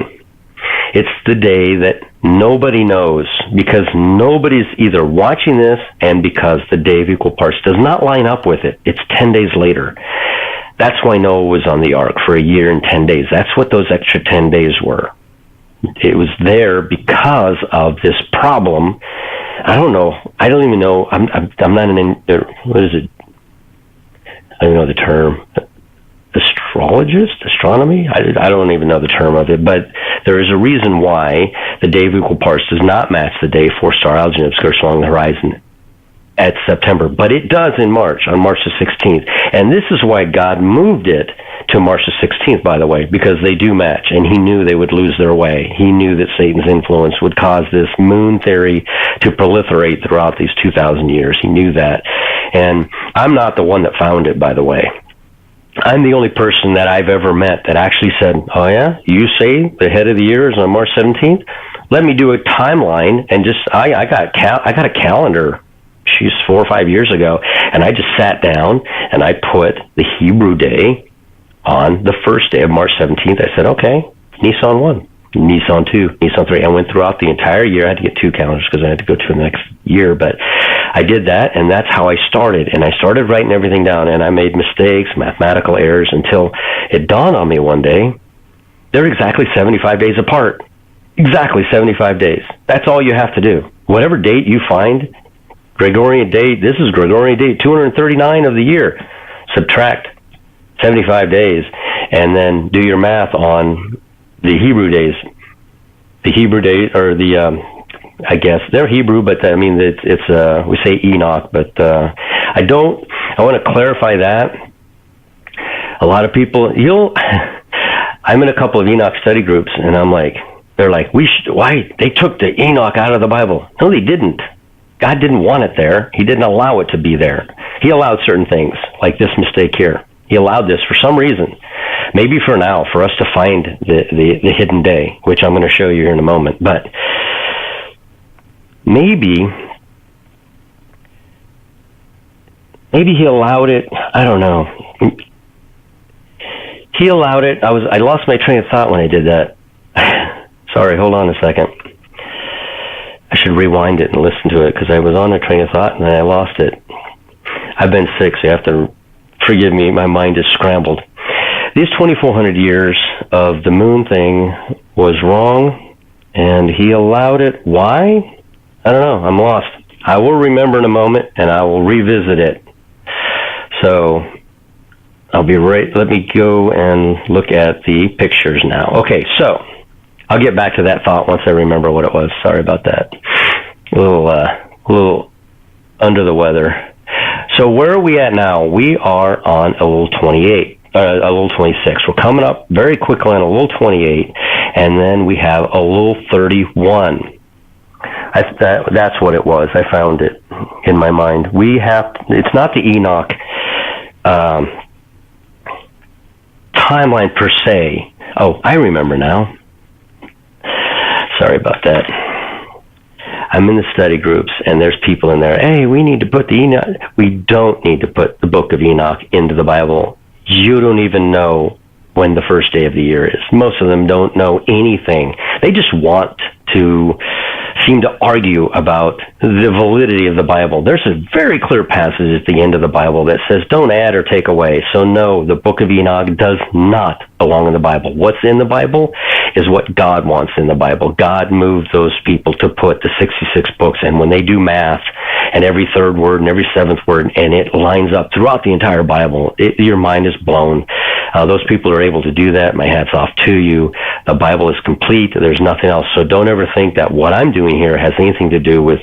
It's the day that nobody knows, because nobody's either watching this and because the day of equal parts does not line up with it. It's 10 days later. That's why Noah was on the ark for a year and 10 days. That's what those extra 10 days were. It was there because of this problem. I don't know. I don't even know. I'm not what is it? I don't know the term. Astrologist? Astronomy? I don't even know the term of it, but there is a reason why the day of equal parts does not match the day 4-star algebra skirts along the horizon at September, but it does in March, on March the 16th. And this is why God moved it to March the 16th, by the way, because they do match, and he knew they would lose their way. He knew that Satan's influence would cause this moon theory to proliferate throughout these 2,000 years. He knew that. And I'm not the one that found it, by the way. I'm the only person that I've ever met that actually said, oh yeah, you say the head of the year is on March 17th? Let me do a timeline, and just, I got a calendar, 4 or 5 years ago, and I just sat down and I put the Hebrew day on the first day of March 17th. I said, okay, Nisan 1, Nisan 2, Nisan 3. I went throughout the entire year. I had to get 2 calendars because I had to go to the next year, but I did that, and that's how I started. And I started writing everything down, and I made mistakes, mathematical errors, until it dawned on me one day, they're exactly 75 days apart. Exactly 75 days. That's all you have to do. Whatever date you find, Gregorian date, this is Gregorian date, 239 of the year. Subtract 75 days, and then do your math on the Hebrew days. The Hebrew days, or the, I guess, they're Hebrew, but I mean, it's we say Enoch, but I want to clarify that. A lot of people, I'm in a couple of Enoch study groups, and I'm like, they're like, why? They took the Enoch out of the Bible. No, they didn't. God didn't want it there. He didn't allow it to be there. He allowed certain things, like this mistake here. He allowed this for some reason. Maybe for now, for us to find the hidden day, which I'm going to show you here in a moment. But maybe he allowed it. I don't know. He allowed it. I lost my train of thought when I did that. Sorry, hold on a second. I should rewind it and listen to it, because I was on a train of thought and then I lost it. I've been sick, so you have to forgive me. My mind is scrambled. These 2,400 years of the moon thing was wrong, and he allowed it. Why? I don't know. I'm lost. I will remember in a moment, and I will revisit it. So I'll be right. Let me go and look at the pictures now. Okay, so I'll get back to that thought once I remember what it was. Sorry about that. A little under the weather. So where are we at now? We are on Elul 28, Elul 26. We're coming up very quickly on Elul 28, and then we have Elul 31. That's what it was. I found it in my mind. It's not the Enoch timeline per se. Oh, I remember now. Sorry about that. I'm in the study groups, and there's people in there, hey, we need to put the Enoch. We don't need to put the book of Enoch into the Bible. You don't even know when the first day of the year is. Most of them don't know anything. They just want to seem to argue about the validity of the Bible. There's a very clear passage at the end of the Bible that says, don't add or take away. So no, the book of Enoch does not belong in the Bible. What's in the Bible is what God wants in the Bible. God moved those people to put the 66 books, and when they do math, and every third word and every seventh word, and it lines up throughout the entire Bible, your mind is blown. Those people are able to do that. My hat's off to you. The Bible is complete. There's nothing else. So don't ever think that what I'm doing here has anything to do with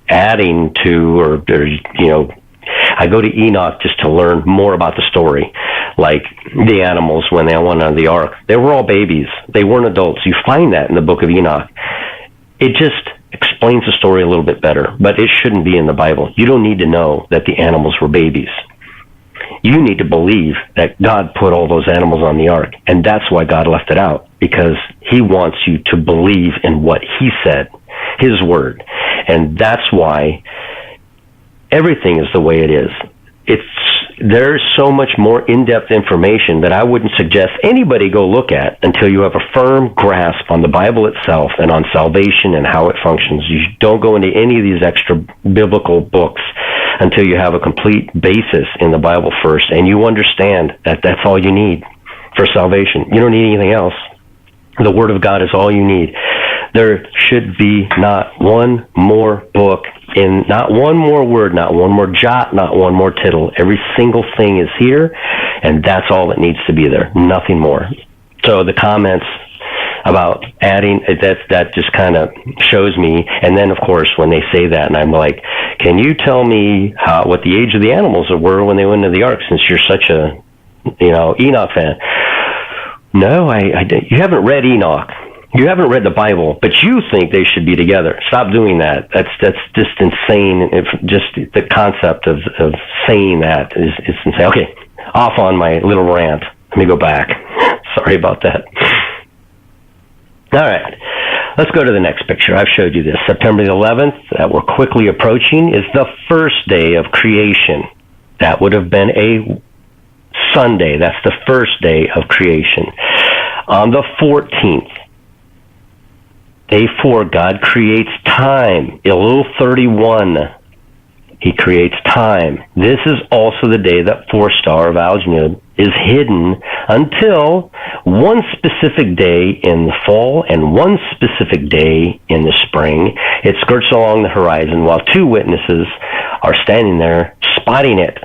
adding to, or I go to Enoch just to learn more about the story. Like the animals, when they went on the ark, they were all babies. They weren't adults. You find that in the book of Enoch. It just explains the story a little bit better, but it shouldn't be in the Bible. You don't need to know that the animals were babies. You need to believe that God put all those animals on the ark, and that's why God left it out, because he wants you to believe in what he said, his word. And that's why everything is the way it is. There's so much more in-depth information that I wouldn't suggest anybody go look at until you have a firm grasp on the Bible itself and on salvation and how it functions. You don't go into any of these extra biblical books until you have a complete basis in the Bible first, and you understand that that's all you need for salvation. You don't need anything else. The Word of God is all you need. There should be not one more book, in not one more word, not one more jot, not one more tittle. Every single thing is here, and that's all that needs to be there. Nothing more. So the comments about adding, that just kind of shows me. And then, of course, when they say that, and I'm like, can you tell me what the age of the animals were when they went into the ark, since you're such a Enoch fan? No, you haven't read Enoch. You haven't read the Bible, but you think they should be together. Stop doing that. That's just insane. Just the concept of saying that is insane. Okay, off on my little rant. Let me go back. Sorry about that. All right, let's go to the next picture. I've showed you this. September the 11th, that we're quickly approaching, is the first day of creation. That would have been a Sunday. That's the first day of creation. On the 14th, Day 4, God creates time. Elul 31, he creates time. This is also the day that 4-star of Algernud is hidden until one specific day in the fall and one specific day in the spring. It skirts along the horizon while two witnesses are standing there spotting it.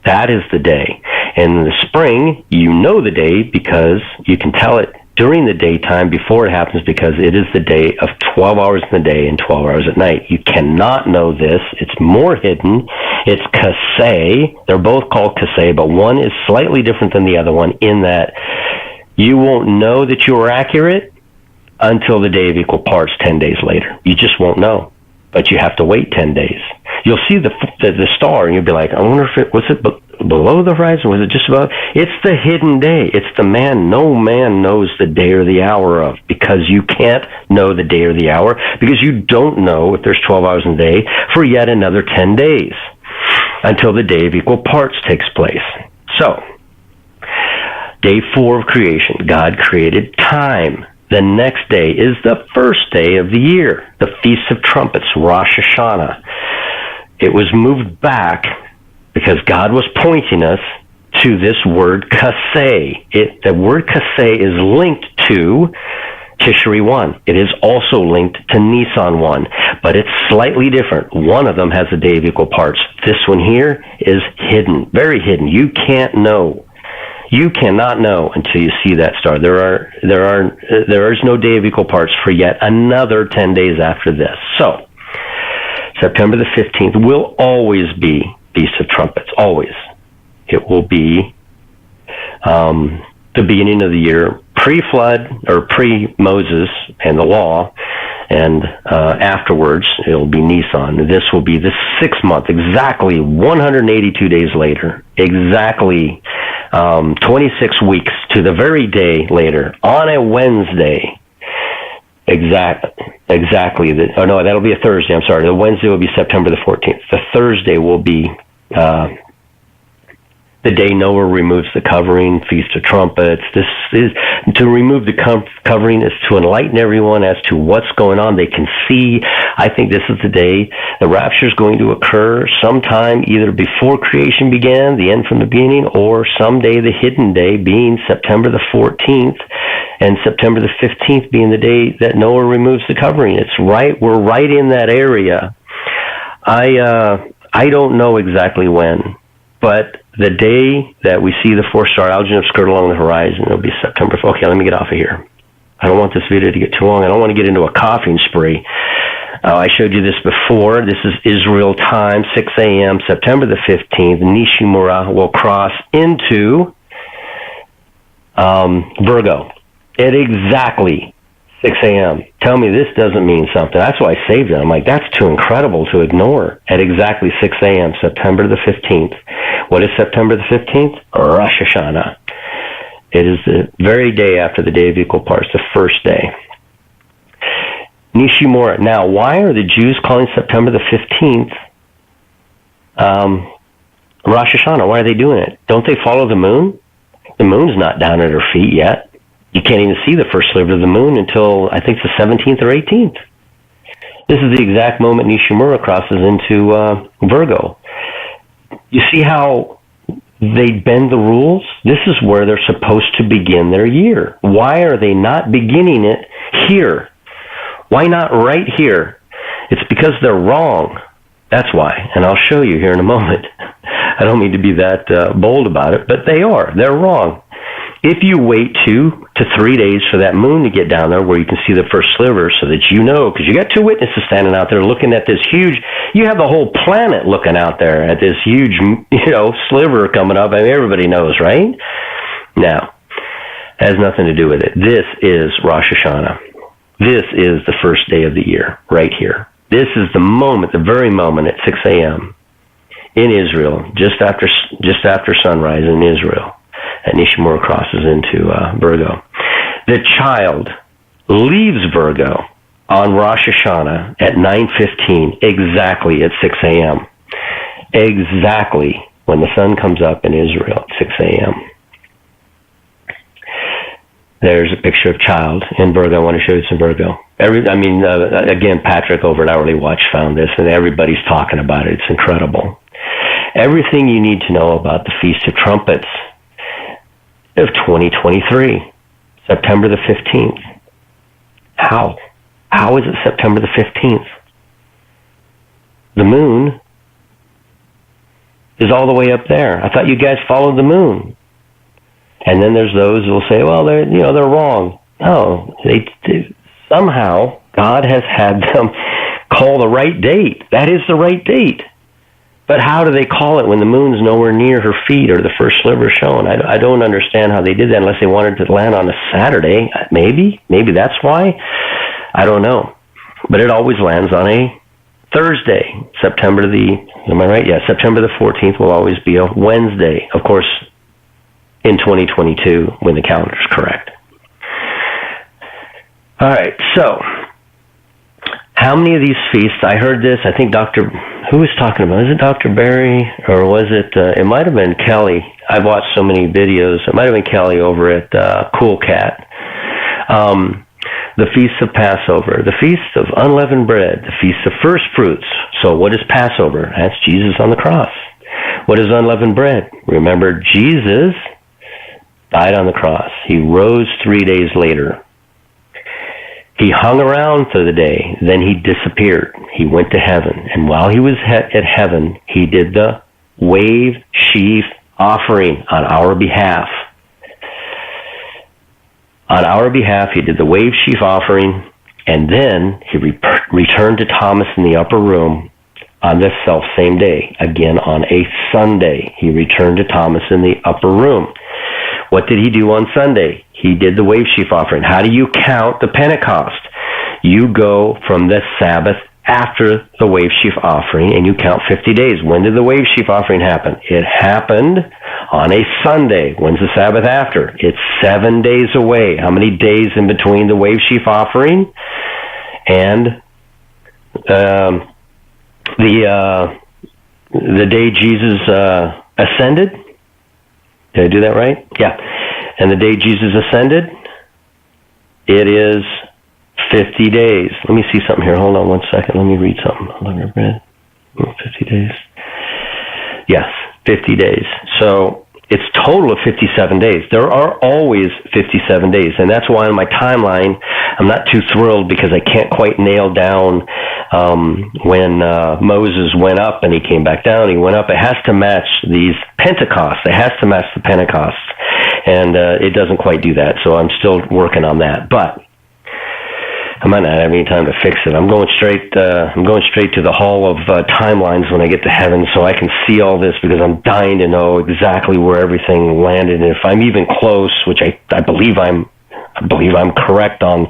That is the day. In the spring, you know the day because you can tell it during the daytime before it happens, because it is the day of 12 hours in the day and 12 hours at night. You cannot know this. It's more hidden. It's Kaseh. They're both called Kaseh, but one is slightly different than the other one in that you won't know that you were accurate until the day of equal parts 10 days later. You just won't know, but you have to wait 10 days. You'll see the star, and you'll be like, I wonder if it was below the horizon? Was it just above? It's the hidden day. It's the man no man knows the day or the hour of, because you can't know the day or the hour, because you don't know if there's 12 hours in a day for yet another 10 days until the day of equal parts takes place. So, day 4 of creation, God created time. The next day is the first day of the year, the Feast of Trumpets, Rosh Hashanah. It was moved back because God was pointing us to this word Kaseh. The word Kaseh is linked to Tishri 1. It is also linked to Nisan 1, but it's slightly different. One of them has a day of equal parts. This one here is hidden, very hidden. You can't know. You cannot know until you see that star. There is no day of equal parts for yet another 10 days after this. So, September the 15th will always be Feast of Trumpets, always. It will be the beginning of the year, pre-flood, or pre-Moses and the law, and afterwards it'll be Nisan. This will be the 6th month, exactly 182 days later, exactly 26 weeks to the very day later, on a Wednesday. Exactly. That'll be a Thursday. I'm sorry. The Wednesday will be September the 14th. The Thursday will be the day Noah removes the covering, Feast of Trumpets. This is to remove the covering is to enlighten everyone as to what's going on. They can see. I think this is the day the rapture is going to occur sometime either before creation began, the end from the beginning, or someday the hidden day being September the 14th. and September the 15th being the day that Noah removes the covering. We're right in that area. I don't know exactly when, but the day that we see the 4-star alginate skirt along the horizon, it'll be September. Okay, let me get off of here. I don't want this video to get too long. I don't want to get into a coughing spree. I showed you this before. This is Israel time, 6 a.m., September the 15th. Nishimura will cross into Virgo at exactly 6 a.m. Tell me this doesn't mean something. That's why I saved it. I'm like, that's too incredible to ignore. At exactly 6 a.m., September the 15th. What is September the 15th? Rosh Hashanah. It is the very day after the Day of Equal Parts, the first day. Nishimura. Now, why are the Jews calling September the 15th Rosh Hashanah? Why are they doing it? Don't they follow the moon? The moon's not down at her feet yet. You can't even see the first sliver of the moon until, I think, the 17th or 18th. This is the exact moment Nishimura crosses into Virgo. You see how they bend the rules? This is where they're supposed to begin their year. Why are they not beginning it here? Why not right here? It's because they're wrong. That's why. And I'll show you here in a moment. I don't mean to be that bold about it, but they are. They're wrong. If you wait 2 to 3 days for that moon to get down there where you can see the first sliver so that you know, because you got 2 witnesses standing out there looking at this huge, you have the whole planet looking out there at this huge, sliver coming up. I mean, everybody knows, right? Now, it has nothing to do with it. This is Rosh Hashanah. This is the first day of the year, right here. This is the moment, the very moment at 6 a.m. in Israel, just after sunrise in Israel. And Nishimura crosses into Virgo. The child leaves Virgo on Rosh Hashanah at 9:15, exactly at 6 a.m. Exactly when the sun comes up in Israel at 6 a.m. There's a picture of child in Virgo. I want to show you some Virgo. Again, Patrick over at Hourly Watch found this, and everybody's talking about it. It's incredible. Everything you need to know about the Feast of Trumpets of 2023, September the 15th. How? How is it September the 15th? The moon is all the way up there. I thought you guys followed the moon. And then there's those who will say, well, they're wrong. No, somehow God has had them call the right date. That is the right date. But how do they call it when the moon's nowhere near her feet or the first sliver shown? I don't understand how they did that unless they wanted to land on a Saturday. Maybe that's why. I don't know. But it always lands on a Thursday. September the 14th will always be a Wednesday. Of course, in 2022, when the calendar's correct. All right, so how many of these feasts? I heard this. I think who was talking about? Is it Dr. Barry or was it? It might have been Kelly. I've watched so many videos. It might have been Kelly over at Cool Cat. The Feast of Passover, the Feast of Unleavened Bread, the Feast of First Fruits. So what is Passover? That's Jesus on the cross. What is unleavened bread? Remember, Jesus died on the cross. He rose 3 days later. He hung around for the day, then he disappeared. He went to heaven, and while he was at heaven, he did the wave sheaf offering on our behalf. On our behalf, he did the wave sheaf offering, and then he returned to Thomas in the upper room on this self-same day. Again, on a Sunday, he returned to Thomas in the upper room. What did he do on Sunday? He did the wave sheaf offering. How do you count the Pentecost? You go from the Sabbath after the wave sheaf offering, and you count 50 days. When did the wave sheaf offering happen? It happened on a Sunday. When's the Sabbath after? It's 7 days away. How many days in between the wave sheaf offering and the day Jesus ascended? Did I do that right? Yeah. And the day Jesus ascended, it is 50 days. Let me see something here. Hold on 1 second. Let me read something. 50 days. Yes, 50 days. So it's total of 57 days. There are always 57 days, and that's why on my timeline, I'm not too thrilled because I can't quite nail down when Moses went up and he came back down. He went up. It has to match these Pentecosts. It has to match the Pentecosts, and it doesn't quite do that. So I'm still working on that, but I might not have any time to fix it. I'm going straight to the hall of timelines when I get to heaven, so I can see all this because I'm dying to know exactly where everything landed. And if I'm even close, which I believe I'm correct on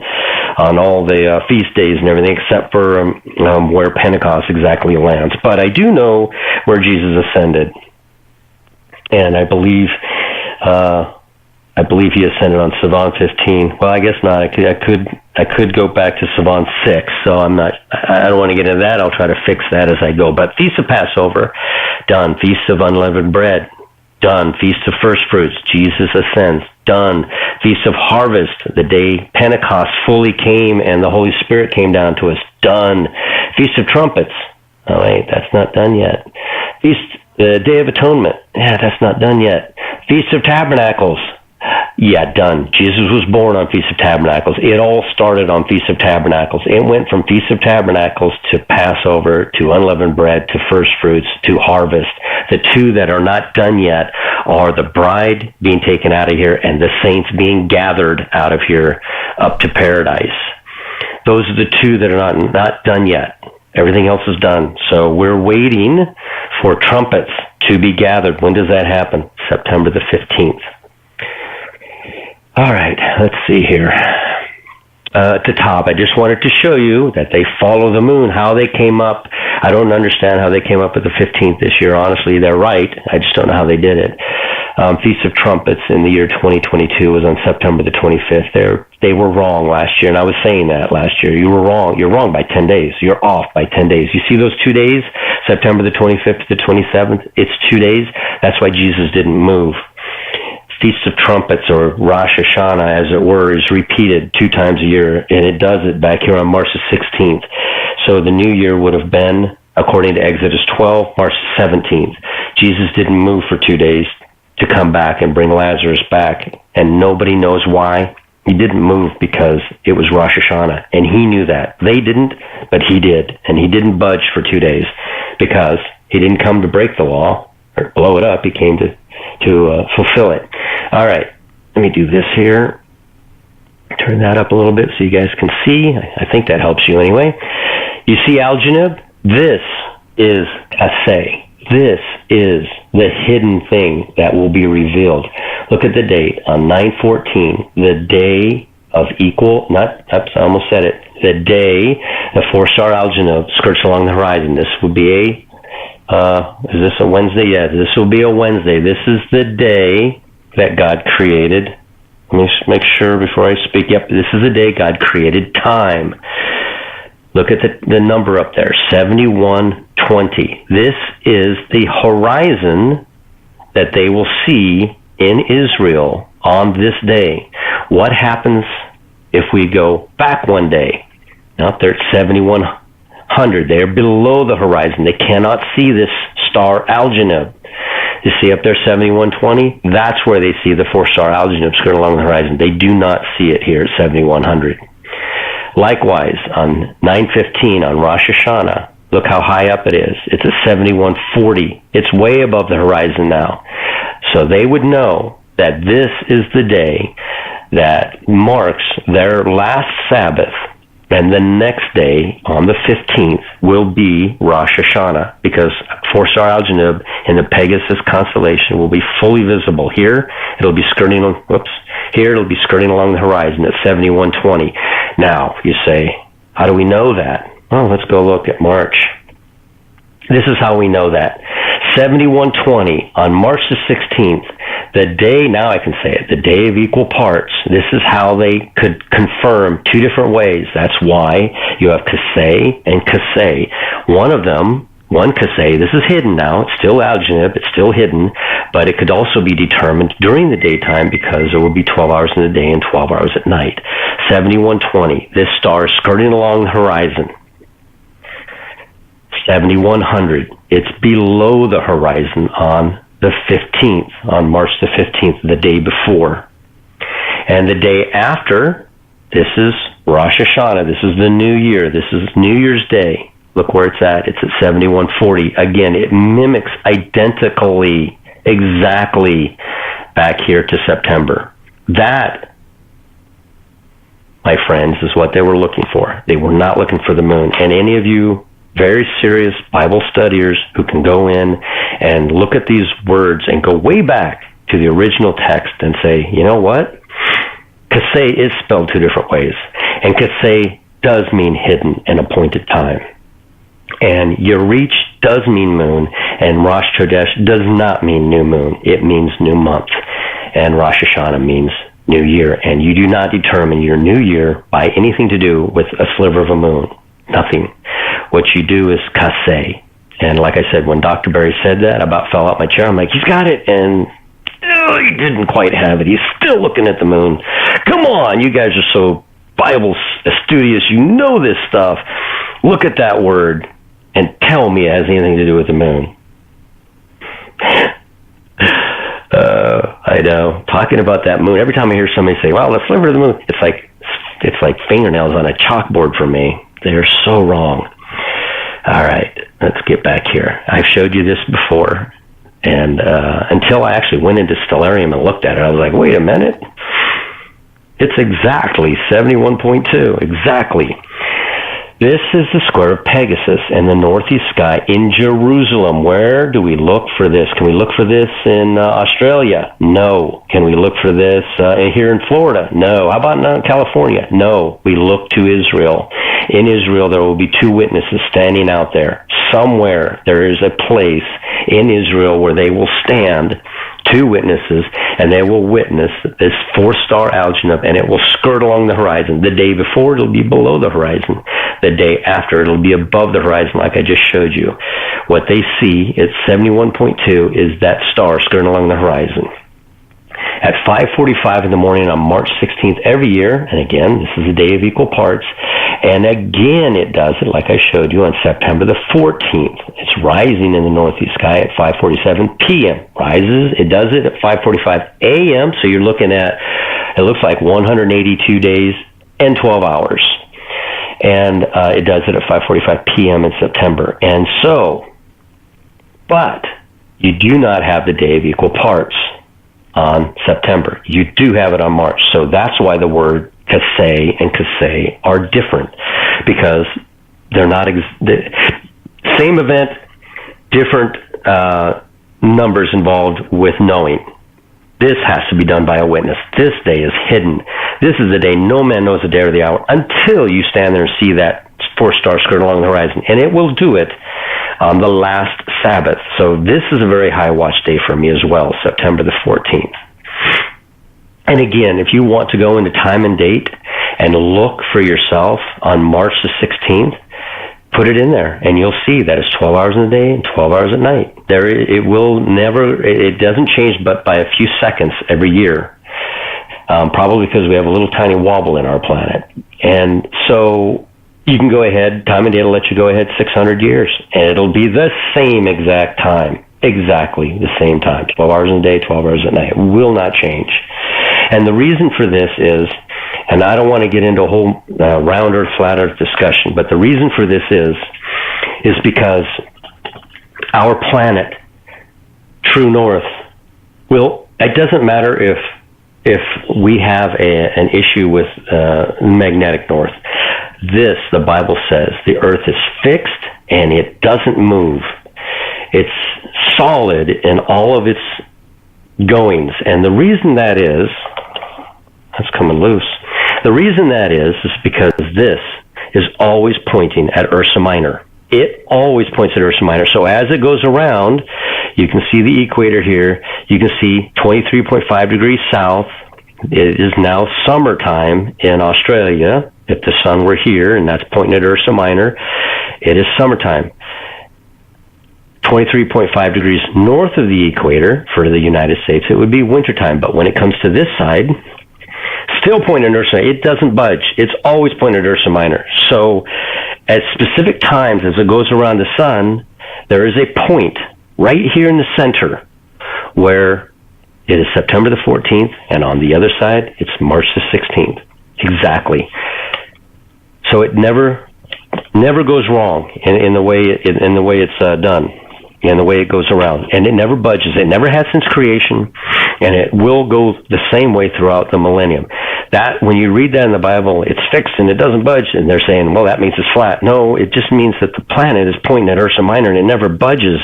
all the feast days and everything, except for where Pentecost exactly lands. But I do know where Jesus ascended, and I believe he ascended on Sivan 15. Well, I guess not. I could go back to Sivan 6, so I don't want to get into that. I'll try to fix that as I go. But Feast of Passover, done. Feast of Unleavened Bread, done. Feast of First Fruits, Jesus ascends, done. Feast of Harvest, the day Pentecost fully came and the Holy Spirit came down to us, done. Feast of Trumpets, oh wait, that's not done yet. The Day of Atonement, yeah, that's not done yet. Feast of Tabernacles, yeah, done. Jesus was born on Feast of Tabernacles. It all started on Feast of Tabernacles. It went from Feast of Tabernacles to Passover, to Unleavened Bread, to First Fruits, to Harvest. The two that are not done yet are the bride being taken out of here and the saints being gathered out of here up to paradise. Those are the two that are not done yet. Everything else is done. So we're waiting for trumpets to be gathered. When does that happen? September the 15th. All right, let's see here. At the top, I just wanted to show you that they follow the moon, how they came up. I don't understand how they came up with the 15th this year. Honestly, they're right. I just don't know how they did it. Feast of Trumpets in the year 2022 was on September the 25th. They were wrong last year, and I was saying that last year. You were wrong. You're wrong by 10 days. You're off by 10 days. You see those 2 days, September the 25th to the 27th? It's 2 days. That's why Jesus didn't move. Feast of Trumpets, or Rosh Hashanah, as it were, is repeated 2 times a year, and it does it back here on March the 16th. So the new year would have been, according to Exodus 12, March 17th. Jesus didn't move for 2 days to come back and bring Lazarus back, and nobody knows why. He didn't move because it was Rosh Hashanah, and he knew that. They didn't, but he did, and he didn't budge for 2 days because he didn't come to break the law or blow it up. He came to fulfill it. All right, let me do this here. Turn that up a little bit so you guys can see. I think that helps you anyway. You see alginib? This is Kaseh. This is the hidden thing that will be revealed. Look at the date on 9/14, the day of I almost said it. The day the 4-star alginib skirts along the horizon. This would be is this a Wednesday? Yeah, this will be a Wednesday. This is the day that God created. Let me make sure before I speak. Yep, this is the day God created time. Look at the number up there, 7120. This is the horizon that they will see in Israel on this day. What happens if we go back one day? Now they're at 7100. They're below the horizon. They cannot see this star alginib. You see up there 7120? That's where they see the 4-star alginib skirting along the horizon. They do not see it here at 7100. Likewise, on 9/15 on Rosh Hashanah, look how high up it is. It's at 7140. It's way above the horizon now. So they would know that this is the day that marks their last Sabbath, and the next day, on the 15th, will be Rosh Hashanah, because 4-star alginib in the Pegasus constellation will be fully visible. Here, it'll be skirting along the horizon at 7120. Now, you say, how do we know that? Well, let's go look at March. This is how we know that. 7120 on March the 16th, the day, now I can say it, the day of equal parts. This is how they could confirm 2 different ways. That's why you have Kaseh and Kaseh. One Kaseh, this is hidden now. It's still alginib, it's still hidden, but it could also be determined during the daytime because there will be 12 hours in the day and 12 hours at night. 7120, this star is skirting along the horizon. 7100, it's below the horizon on the 15th, on March the 15th, the day before. And the day after, this is Rosh Hashanah. This is the new year. This is New Year's Day. Look where it's at. It's at 7140. Again, it mimics identically, exactly back here to September. That, my friends, is what they were looking for. They were not looking for the moon. And any of you very serious Bible studiers who can go in and look at these words and go way back to the original text and say, you know what? Kaseh is spelled two different ways. And Kaseh does mean hidden and appointed time. And Yarich does mean moon, and Rosh Chodesh does not mean new moon. It means new month. And Rosh Hashanah means new year. And you do not determine your new year by anything to do with a sliver of a moon. Nothing. What you do is Kaseh. And like I said, when Dr. Berry said that, I about fell out my chair. I'm like, he's got it. And he didn't quite have it. He's still looking at the moon. Come on, you guys are so Bible studious. You know this stuff. Look at that word and tell me it has anything to do with the moon. I know. Talking about that moon, every time I hear somebody say, well, let's live for the moon, it's like fingernails on a chalkboard for me. They're so wrong. All right, let's get back here. I've showed you this before, and until I actually went into Stellarium and looked at it, I was like, wait a minute. It's exactly 71.2, exactly. This is the square of Pegasus in the northeast sky in Jerusalem. Where do we look for this? Can we look for this in Australia? No. Can we look for this here in Florida? No. How about in California? No. We look to Israel. In Israel, there will be two witnesses standing out there. Somewhere there is a place in Israel where they will stand, two witnesses, and they will witness this four-star alginate, and it will skirt along the horizon. The day before, it'll be below the horizon. The day after, it'll be above the horizon, like I just showed you. What they see at 71.2 is that star skirting along the horizon. At 5:45 in the morning on March 16th every year, and again, this is a day of equal parts, and again it does it, like I showed you, on September the 14th. It's rising in the northeast sky at 5:47 p.m. Rises, it does it at 5:45 a.m., so you're looking at, it looks like 182 days and 12 hours. And it does it at 5:45 p.m. in September. And so, but you do not have the day of equal parts on September. You do have it on March. So that's why the word Kaseh and Kaseh are different, because they're not the same event, different numbers involved with knowing. This has to be done by a witness. This day is hidden. This is the day no man knows the day or the hour until you stand there and see that four-star skirt along the horizon. And it will do it on the last Sabbath. So this is a very high watch day for me as well, September the 14th. And again, if you want to go into time and date and look for yourself on March the 16th, put it in there, and you'll see that it's 12 hours in the day and 12 hours at night. It doesn't change but by a few seconds every year, probably because we have a little tiny wobble in our planet. And so you can go ahead, time and date will let you go ahead 600 years, and it'll be the same exact time, exactly the same time, 12 hours in the day, 12 hours at night. It will not change. And the reason for this is, and I don't want to get into a whole round earth, flat earth discussion, but the reason for this is because our planet, true north, it doesn't matter if we have an issue with magnetic north. This, the Bible says, the earth is fixed and it doesn't move. It's solid in all of its goings. And the reason that is, that's coming loose. The reason that is because this is always pointing at Ursa Minor. It always points at Ursa Minor. So as it goes around, you can see the equator here. You can see 23.5 degrees south. It is now summertime in Australia. If the sun were here, and that's pointing at Ursa Minor, it is summertime. 23.5 degrees north of the equator for the United States, it would be wintertime. But when it comes to this side, still pointing at Ursa, it doesn't budge. It's always pointing at Ursa Minor. So at specific times as it goes around the sun, there is a point right here in the center where it is September the 14th, and on the other side, it's March the 16th. Exactly. So it never goes wrong in the way it's done, and the way it goes around, and it never budges. It never has since creation, and it will go the same way throughout the millennium. That, when you read that in the Bible, it's fixed and it doesn't budge, and they're saying, well, that means it's flat. No, it just means that the planet is pointing at Ursa Minor and it never budges.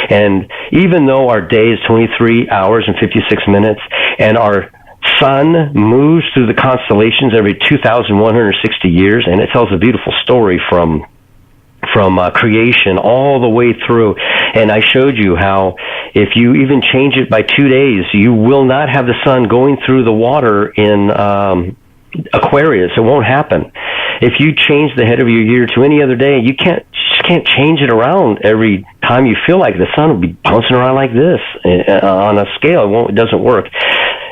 And even though our day is 23 hours and 56 minutes, and our sun moves through the constellations every 2,160 years, and it tells a beautiful story from creation all the way through. And I showed you how if you even change it by 2 days, you will not have the sun going through the water in Aquarius. It won't happen. If you change the head of your year to any other day, you just can't change it around every time you feel like the sun will be bouncing around like this on a scale. It doesn't work.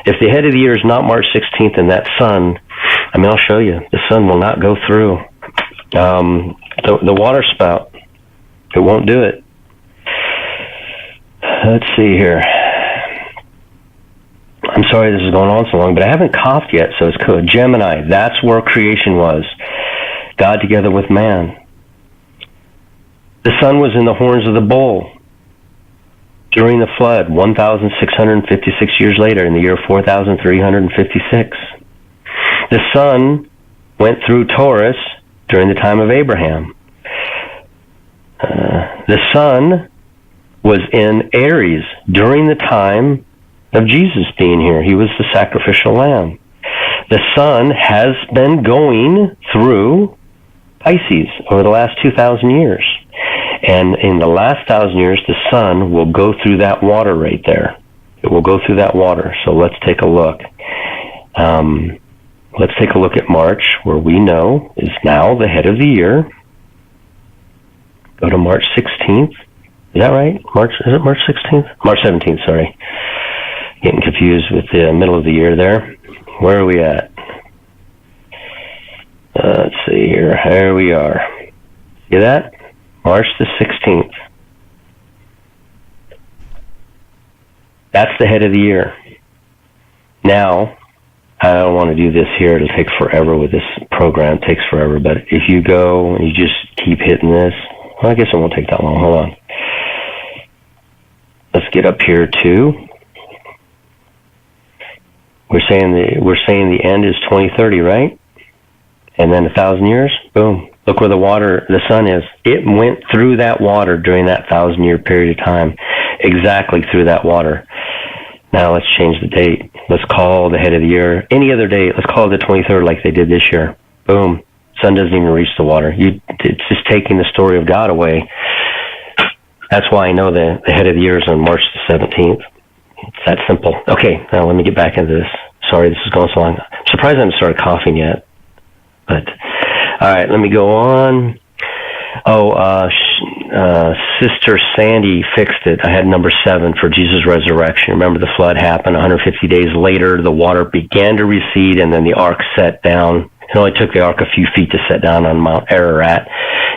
If the head of the year is not March 16th and that sun, I'll show you, the sun will not go through the water spout. It won't do it. Let's see here. I'm sorry this is going on so long, but I haven't coughed yet, so it's cool. Gemini, that's where creation was. God together with man. The sun was in the horns of the bull during the flood, 1,656 years later, in the year 4,356. The sun went through Taurus during the time of Abraham. The sun was in Aries during the time of Jesus being here. He was the sacrificial lamb. The sun has been going through Pisces over the last 2,000 years. And in the last 1,000 years, the sun will go through that water right there. It will go through that water. So let's take a look. Let's take a look at March, where we know is now the head of the year. Go to March 16th. Is that right? Is it March 16th? March 17th, sorry. Getting confused with the middle of the year there. Where are we at? Let's see here. Here we are. See that? March the 16th. That's the head of the year. Now, I don't want to do this here. It'll take forever with this program. It takes forever. But if you go and you just keep hitting this, well, I guess it won't take that long. Hold on. Let's get up here to. We're saying the end is 2030, right? And then 1,000 years, boom. Look where the sun is. It went through that water during that 1,000-year period of time, exactly through that water. Now let's change the date. Let's call the head of the year any other date. Let's call it the 23rd, like they did this year. Boom. Sun doesn't even reach the water. It's just taking the story of God away. That's why I know the head of the year is on March the 17th. It's that simple. Okay, now let me get back into this. Sorry, this is going so long. I'm surprised I haven't started coughing yet. But, all right, let me go on. Sister Sandy fixed it. I had number 7 for Jesus' resurrection. Remember, the flood happened 150 days later. The water began to recede, and then the ark set down. It only took the ark a few feet to set down on Mount Ararat.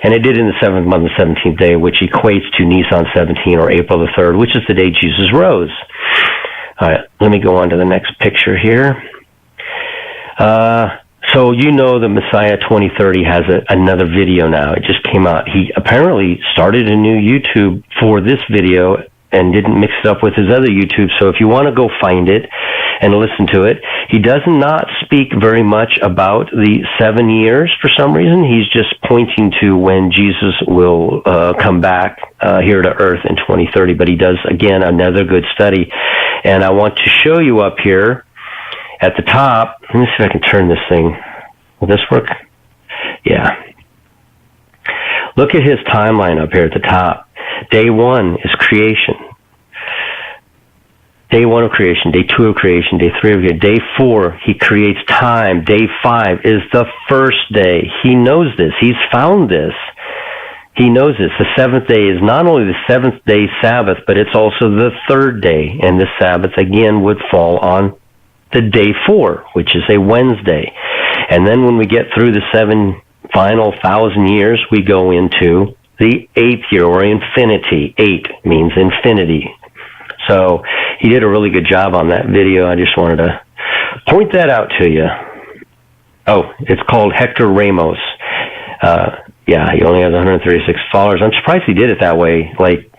And it did in the 7th month, the 17th day, which equates to Nisan 17 or April the 3rd, which is the day Jesus rose. All right, let me go on to the next picture here. So you know the Messiah 2030 has another video now. It just came out. He apparently started a new YouTube for this video and didn't mix it up with his other YouTube. So if you want to go find it and listen to it, he does not speak very much about the 7 years for some reason. He's just pointing to when Jesus will come back here to earth in 2030. But he does, again, another good study. And I want to show you up here at the top. Let me see if I can turn this thing. Will this work? Yeah. Look at his timeline up here at the top. Day 1 is creation. Day 1 of creation, day 2 of creation, day 3 of creation, day 4, he creates time. Day 5 is the first day. He knows this. He's found this. He knows this. The 7th day is not only the 7th day Sabbath, but it's also the 3rd day. And the Sabbath, again, would fall on the day 4, which is a Wednesday. And then when we get through the 7 final 1,000 years, we go into the 8th year, or infinity. 8 means infinity. So He did a really good job on that video. I just wanted to point that out to you. Oh, it's called Hector Ramos. Yeah, he only has 136 followers. I'm surprised he did it that way. Like,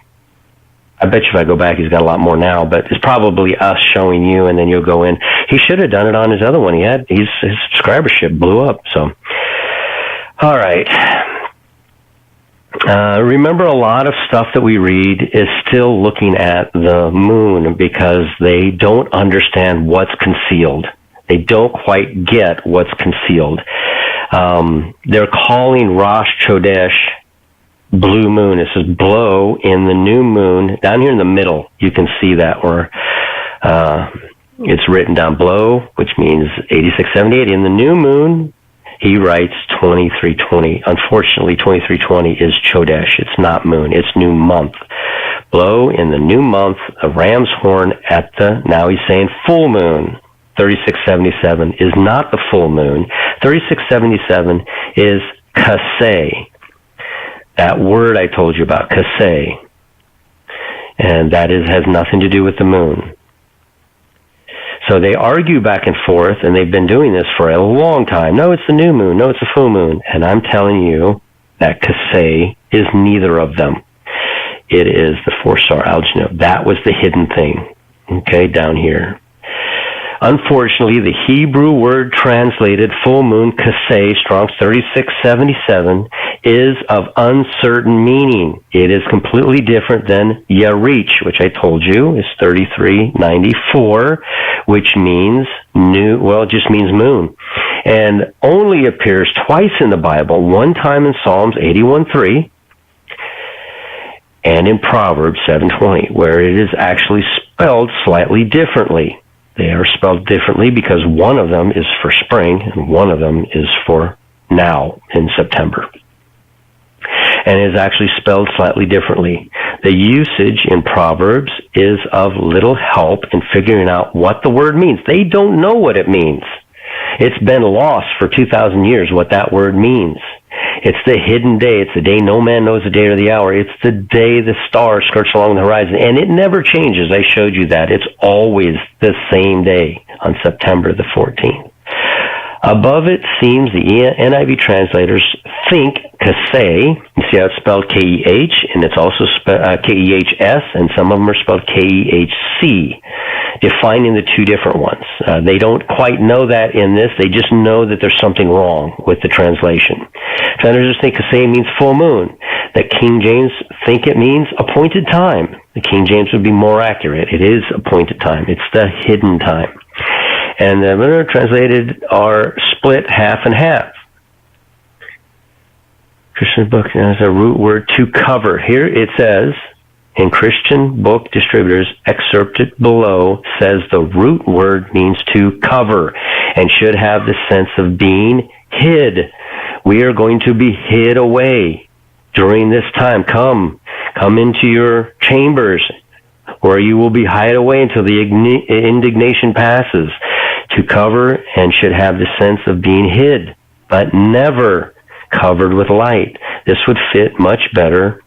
I bet you if I go back, he's got a lot more now, but it's probably us showing you, and then you'll go in. He should have done it on his other one. His subscribership blew up, so. All right. Remember, a lot of stuff that we read is still looking at the moon because they don't understand what's concealed. They don't quite get what's concealed. They're calling Rosh Chodesh blue moon. It says blow in the new moon. Down here in the middle, you can see that where it's written down blow, which means 8678. In the new moon, he writes 2320. Unfortunately, 2320 is Chodesh. It's not moon. It's new month. Blow in the new month, a ram's horn at the, now he's saying full moon. 3677 is not the full moon. 3677 is kaseh. That word I told you about, kaseh. And that has nothing to do with the moon. So they argue back and forth, and they've been doing this for a long time. No, it's the new moon. No, it's the full moon. And I'm telling you that kaseh is neither of them. It is the 4-star alginate. That was the hidden thing, okay, down here. Unfortunately, the Hebrew word translated full moon, kaseh, Strong's 3677, is of uncertain meaning. It is completely different than yarich, which I told you is 3394, which means new, well, it just means moon. And only appears twice in the Bible, one time in Psalms 81:3, and in Proverbs 7:20, where it is actually spelled slightly differently. They are spelled differently because one of them is for spring and one of them is for now in September. And it is actually spelled slightly differently. The usage in Proverbs is of little help in figuring out what the word means. They don't know what it means. It's been lost for 2,000 years what that word means. It's the hidden day. It's the day no man knows the day or the hour. It's the day the stars skirts along the horizon. And it never changes. I showed you that. It's always the same day on September the 14th. Above it seems the NIV translators think kaseh, you see how it's spelled K-E-H, and it's also K-E-H-S, and some of them are spelled K-E-H-C, defining the two different ones. They don't quite know that in this. They just know that there's something wrong with the translation. Translators think kaseh means full moon. That King James think it means appointed time. The King James would be more accurate. It is appointed time. It's the hidden time. And the literal translated are split half and half. Christian book has a root word to cover. Here it says, in Christian book distributors, excerpted below, says the root word means to cover and should have the sense of being hid. We are going to be hid away during this time. Come into your chambers where you will be hid away until the indignation passes. To cover and should have the sense of being hid, but never covered with light. This would fit much better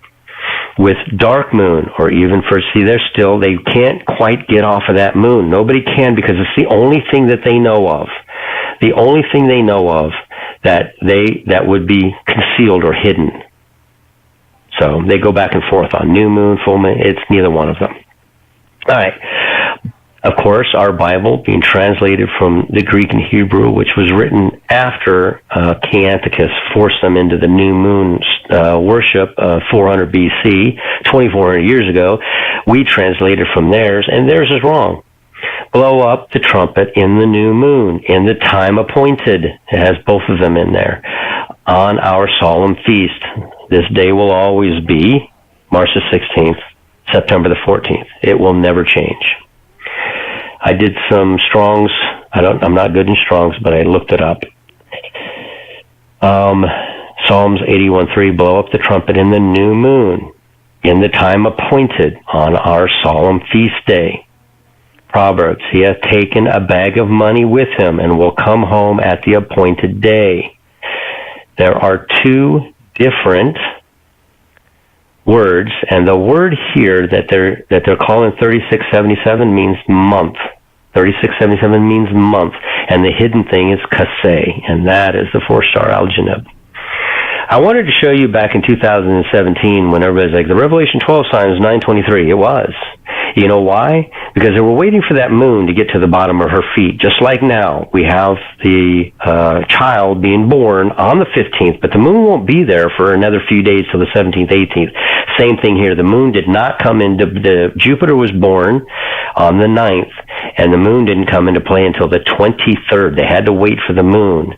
with dark moon, or even for, see, they can't quite get off of that moon. Nobody can, because it's the only thing that they know of. The only thing they know of that would be concealed or hidden. So they go back and forth on new moon, full moon. It's neither one of them. All right. Of course, our Bible, being translated from the Greek and Hebrew, which was written after King Antiochus forced them into the new moon worship, 400 BC, 2,400 years ago, we translated from theirs, and theirs is wrong. Blow up the trumpet in the new moon, in the time appointed. It has both of them in there. On our solemn feast. This day will always be March the 16th, September the 14th. It will never change. I did some Strong's. I'm not good in Strong's, but I looked it up. Psalms 81:3, blow up the trumpet in the new moon, in the time appointed, on our solemn feast day. Proverbs, he hath taken a bag of money with him and will come home at the appointed day. There are two different words, and the word here that they're calling 3677 means month. 3677 means month, and the hidden thing is kaseh, and that is the 4-star algenib. I wanted to show you back in 2017 when everybody's like, the Revelation 12 sign is 923. It was. You know why? Because they were waiting for that moon to get to the bottom of her feet. Just like now, we have the child being born on the 15th, but the moon won't be there for another few days till the 17th, 18th. Same thing here. The moon did not come into, Jupiter was born on the 9th, and the moon didn't come into play until the 23rd. They had to wait for the moon.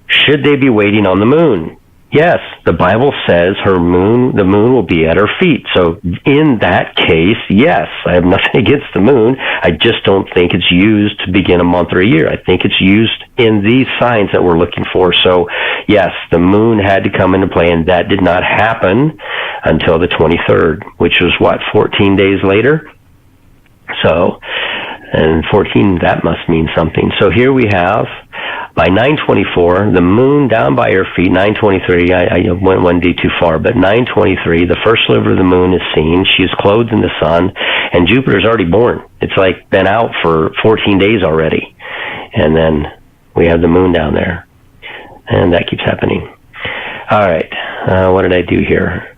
Should they be waiting on the moon? Yes, the Bible says the moon will be at her feet. So in that case, yes, I have nothing against the moon. I just don't think it's used to begin a month or a year. I think it's used in these signs that we're looking for. So yes, the moon had to come into play, and that did not happen until the 23rd, which was 14 days later? So, and 14, that must mean something. So here we have, by 924, the moon down by her feet, 923, I went one day too far, but 923, the first sliver of the moon is seen. She is clothed in the sun, and Jupiter's already born. It's like been out for 14 days already. And then we have the moon down there, and that keeps happening. All right, what did I do here?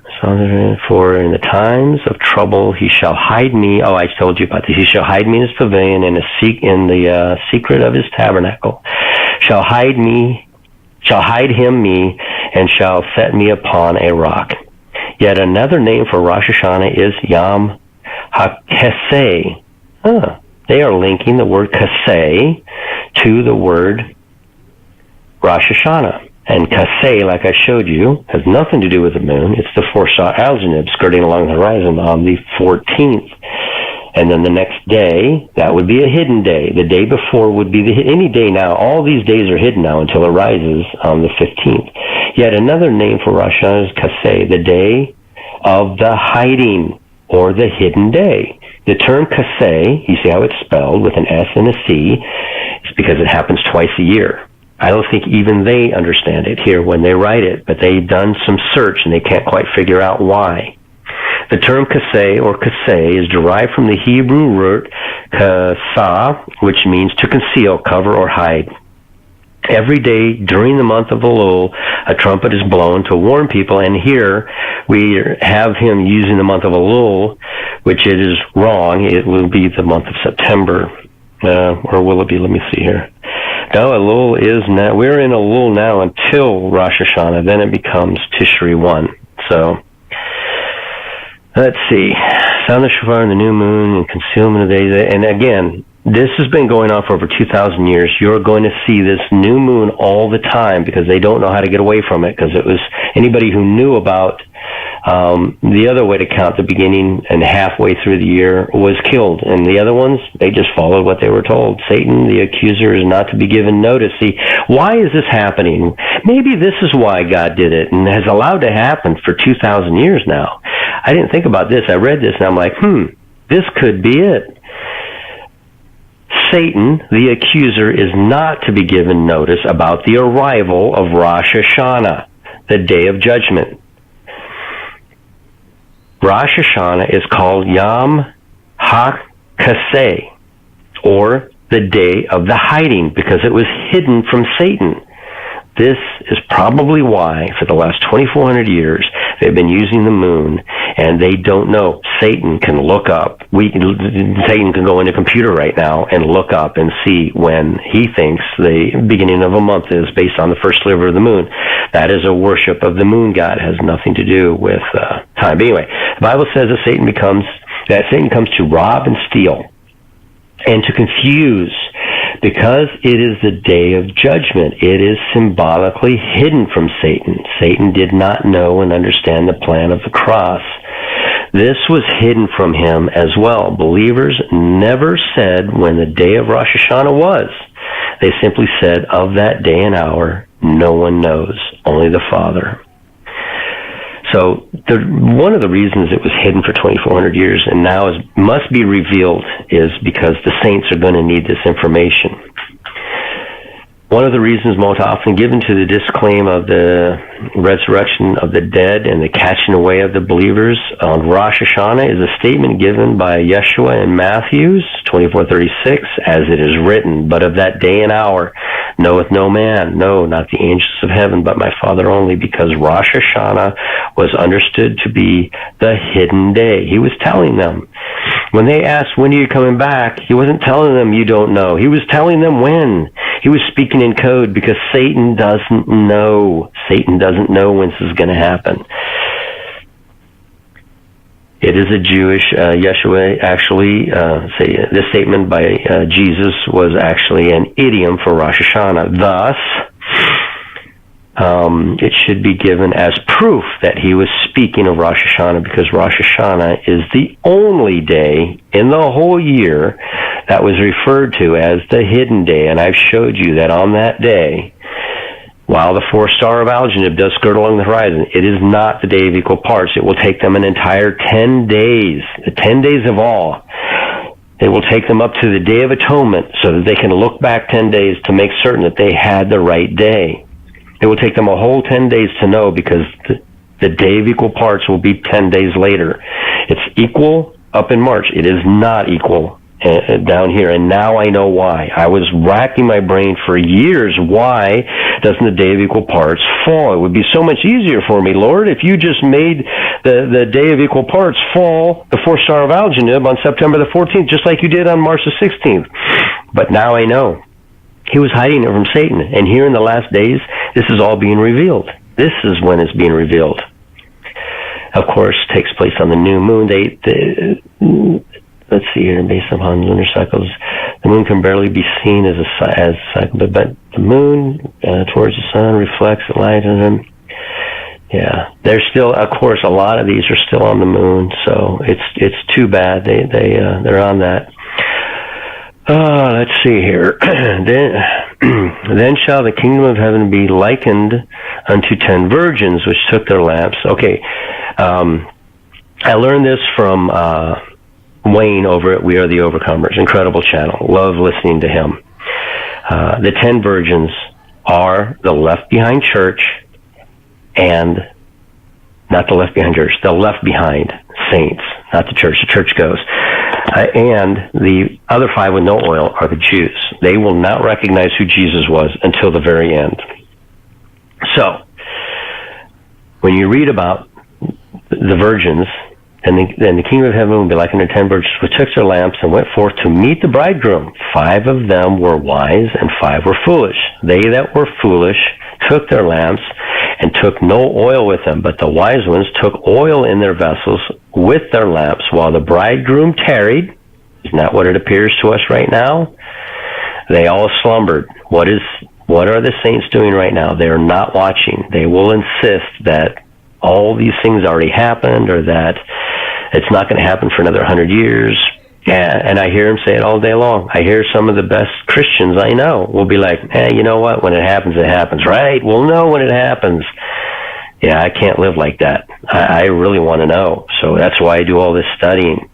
For in the times of trouble he shall hide me. Oh, I told you about this. He shall hide me in his pavilion, in the secret of his tabernacle. Shall hide him me, and shall set me upon a rock. Yet another name for Rosh Hashanah is Yom HaKeseh. They are linking the word Kaseh to the word Rosh Hashanah. And Kaseh, like I showed you, has nothing to do with the moon. It's the 4-star algenib skirting along the horizon on the 14th. And then the next day, that would be a hidden day. The day before would be any day now. All these days are hidden now until it rises on the 15th. Yet another name for Rosh Hashanah is Kaseh, the day of the hiding, or the hidden day. The term Kaseh, you see how it's spelled with an S and a C, it's because it happens twice a year. I don't think even they understand it here when they write it, but they've done some search and they can't quite figure out why. The term kaseh or kaseh is derived from the Hebrew root kasah, which means to conceal, cover, or hide. Every day during the month of Elul, a trumpet is blown to warn people, and here we have him using the month of Elul, which it is wrong. It will be the month of September. Or will it be? Let me see here. No, Elul is now. We're in Elul now until Rosh Hashanah. Then it becomes Tishri 1. So, let's see. Sound the shofar in the new moon and concealment of the days. And again, this has been going on for over 2,000 years. You're going to see this new moon all the time because they don't know how to get away from it, because it was anybody who knew about the other way to count the beginning and halfway through the year was killed. And the other ones, they just followed what they were told. Satan, the accuser, is not to be given notice. See, why is this happening? Maybe this is why God did it and has allowed to happen for 2,000 years now. I didn't think about this. I read this and I'm like, this could be it. Satan, the accuser, is not to be given notice about the arrival of Rosh Hashanah, the day of judgment. Rosh Hashanah is called Yom HaKaseh, or the day of the hiding, because it was hidden from Satan. This is probably why, for the last 2,400 years, they've been using the moon, and they don't know. Satan can look up. Satan can go in a computer right now and look up and see when he thinks the beginning of a month is based on the first sliver of the moon. That is a worship of the moon god. It has nothing to do with time. But anyway, the Bible says that Satan comes to rob and steal and to confuse. Because it is the day of judgment, it is symbolically hidden from Satan. Satan did not know and understand the plan of the cross. This was hidden from him as well. Believers never said when the day of Rosh Hashanah was. They simply said, of that day and hour, no one knows, only the Father. So one of the reasons it was hidden for 2,400 years and now must be revealed is because the saints are going to need this information. One of the reasons most often given to the disclaim of the resurrection of the dead and the catching away of the believers on Rosh Hashanah is a statement given by Yeshua in Matthew 24:36, as it is written, "But of that day and hour knoweth no man, no, not the angels of heaven, but my Father only," because Rosh Hashanah was understood to be the hidden day. He was telling them. When they asked, "When are you coming back?" he wasn't telling them, "You don't know." He was telling them when. He was speaking in code because Satan doesn't know. Satan doesn't know when this is going to happen. It is a Jewish, Yeshua actually, this statement by Jesus was actually an idiom for Rosh Hashanah. Thus, it should be given as proof that he was speaking of Rosh Hashanah, because Rosh Hashanah is the only day in the whole year that was referred to as the hidden day. And I've showed you that on that day, while the fourth star of Algenib does skirt along the horizon, it is not the day of equal parts. It will take them an entire 10 days, the 10 days of awe. It will take them up to the Day of Atonement so that they can look back 10 days to make certain that they had the right day. It will take them a whole 10 days to know, because the day of equal parts will be 10 days later. It's equal up in March. It is not equal down here, and now I know why. I was racking my brain for years. Why doesn't the day of equal parts fall? It would be so much easier for me, Lord, if you just made the day of equal parts fall, the fourth star of Algenib, on September the 14th, just like you did on March the 16th. But now I know. He was hiding it from Satan, and here in the last days, this is all being revealed. This is when it's being revealed. Of course, takes place on the new moon. Let's see here, based upon lunar cycles, the moon can barely be seen as a cycle, but the moon towards the sun reflects the light on them. Yeah, there's still, of course, a lot of these are still on the moon, so it's too bad they're on that. Let's see here. Then shall the kingdom of heaven be likened unto 10 virgins which took their lamps. Okay, I learned this from Wayne over at We Are the Overcomers. Incredible channel. Love listening to him. The 10 virgins are the Left Behind church, and not the Left Behind church, the Left Behind saints, not the church. The church goes. And the other 5 with no oil are the Jews. They will not recognize who Jesus was until the very end. So, when you read about the virgins, and the kingdom of heaven will be like unto 10 virgins which took their lamps and went forth to meet the bridegroom. 5 of them were wise, and 5 were foolish. They that were foolish took their lamps and took no oil with them, but the wise ones took oil in their vessels with their lamps, while the bridegroom tarried. Isn't that what it appears to us right now? They all slumbered. What are the saints doing right now? They are not watching. They will insist that all these things already happened, or that it's not going to happen for another 100 years. And I hear them say it all day long. I hear some of the best Christians I know will be like, you know what? When it happens, it happens. Right? We'll know when it happens. Yeah, I can't live like that. I really want to know. So that's why I do all this studying.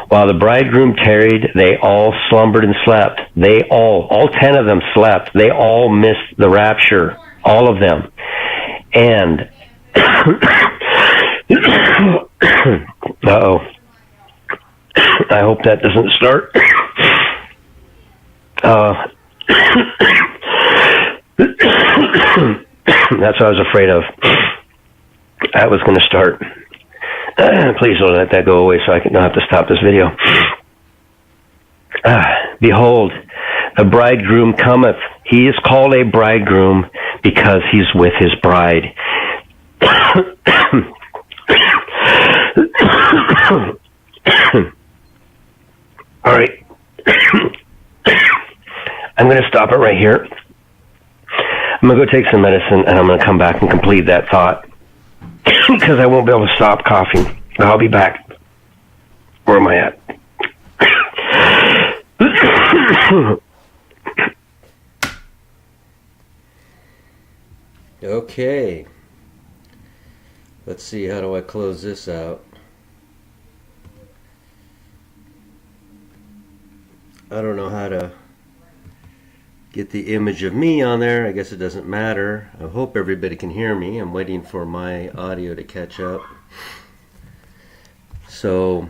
While the bridegroom tarried, they all slumbered and slept. They all 10 of them slept. They all missed the rapture. All of them. And uh-oh. I hope that doesn't start. That's what I was afraid of. That was going to start. Please don't let that go away so I don't have to stop this video. Behold, the bridegroom cometh. He is called a bridegroom because he's with his bride. All right. I'm going to stop it right here. I'm going to go take some medicine, and I'm going to come back and complete that thought because I won't be able to stop coughing. I'll be back. Where am I at? Okay. Let's see, how do I close this out? I don't know how to get the image of me on there. I guess it doesn't matter. I hope everybody can hear me. I'm waiting for my audio to catch up. So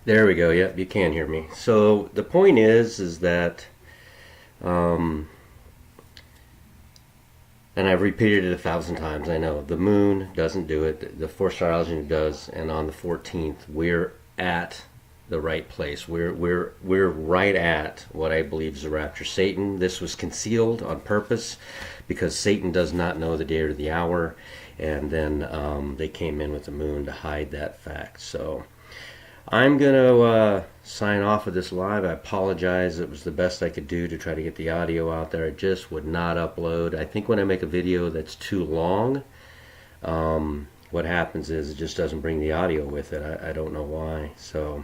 there we go. Yep, you can hear me. So the point is that, and I've repeated it 1,000 times. I know the moon doesn't do it. The 4-star algorithm does, and on the 14th, we're at the right place. We're right at what I believe is the rapture. Satan, this was concealed on purpose because Satan does not know the day or the hour, and then they came in with the moon to hide that fact. So I'm gonna sign off of this live. I apologize. It was the best I could do to try to get the audio out there. It just would not upload. I think when I make a video that's too long, what happens is it just doesn't bring the audio with it. I don't know why. So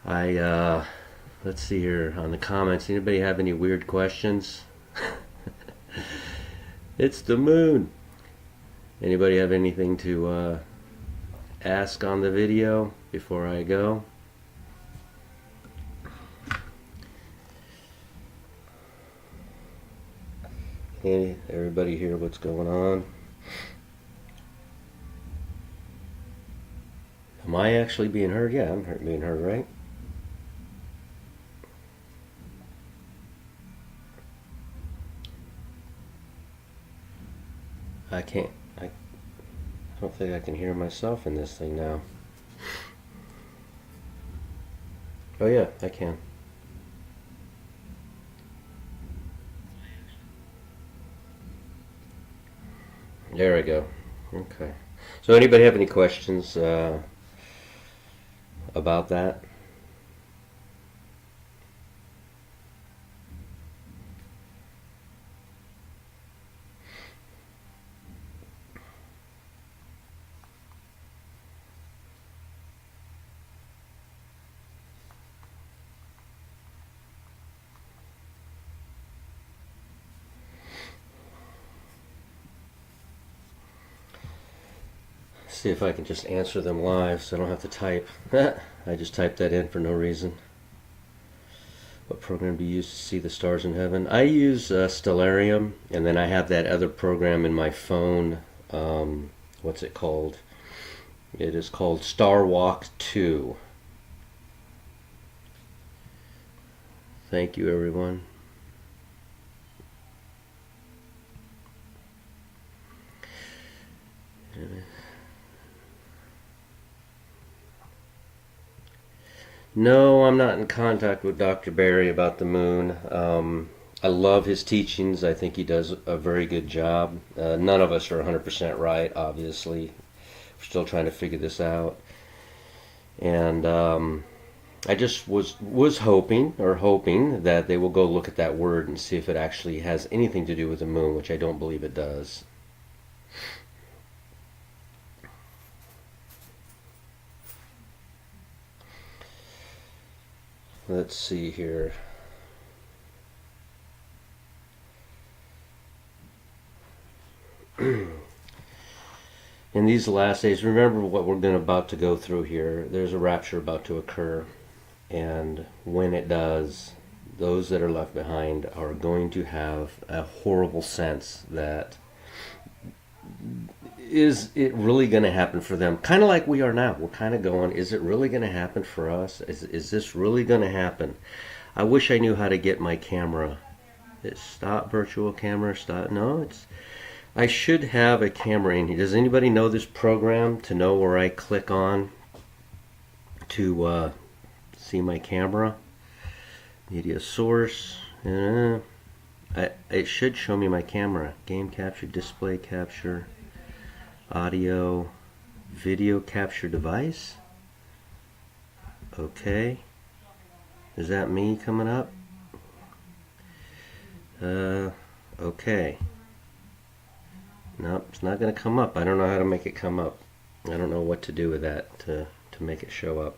let's see here on the comments. Anybody have any weird questions? It's the moon. Anybody have anything to ask on the video before I go? Hey, everybody hear what's going on? Am I actually being heard? Yeah, I'm being heard, right? I don't think I can hear myself in this thing now. Oh yeah, I can. There we go. Okay. So anybody have any questions about that? See if I can just answer them live so I don't have to type. I just typed that in for no reason. What program do you use to see the stars in heaven? I use Stellarium, and then I have that other program in my phone. What's it called? It is called Star Walk 2. Thank you, everyone. No, I'm not in contact with Dr. Barry about the moon. I love his teachings. I think he does a very good job. None of us are 100% right, obviously. We're still trying to figure this out. And I just was hoping that they will go look at that word and see if it actually has anything to do with the moon, which I don't believe it does. Let's see here. In these last days, remember what we're about to go through here. There's a rapture about to occur, and when it does, those that are left behind are going to have a horrible sense that, is it really going to happen for them? Kind of like we are now. We're kind of going, is it really going to happen for us? Is this really going to happen? I wish I knew how to get my camera. Stop virtual camera, stop. No, I should have a camera in here. Does anybody know this program to know where I click on to see my camera? Media source. It should show me my camera. Game capture, display capture, audio, video capture device. Okay. Is that me coming up? Okay. Nope, it's not going to come up. I don't know how to make it come up. I don't know what to do with that to make it show up.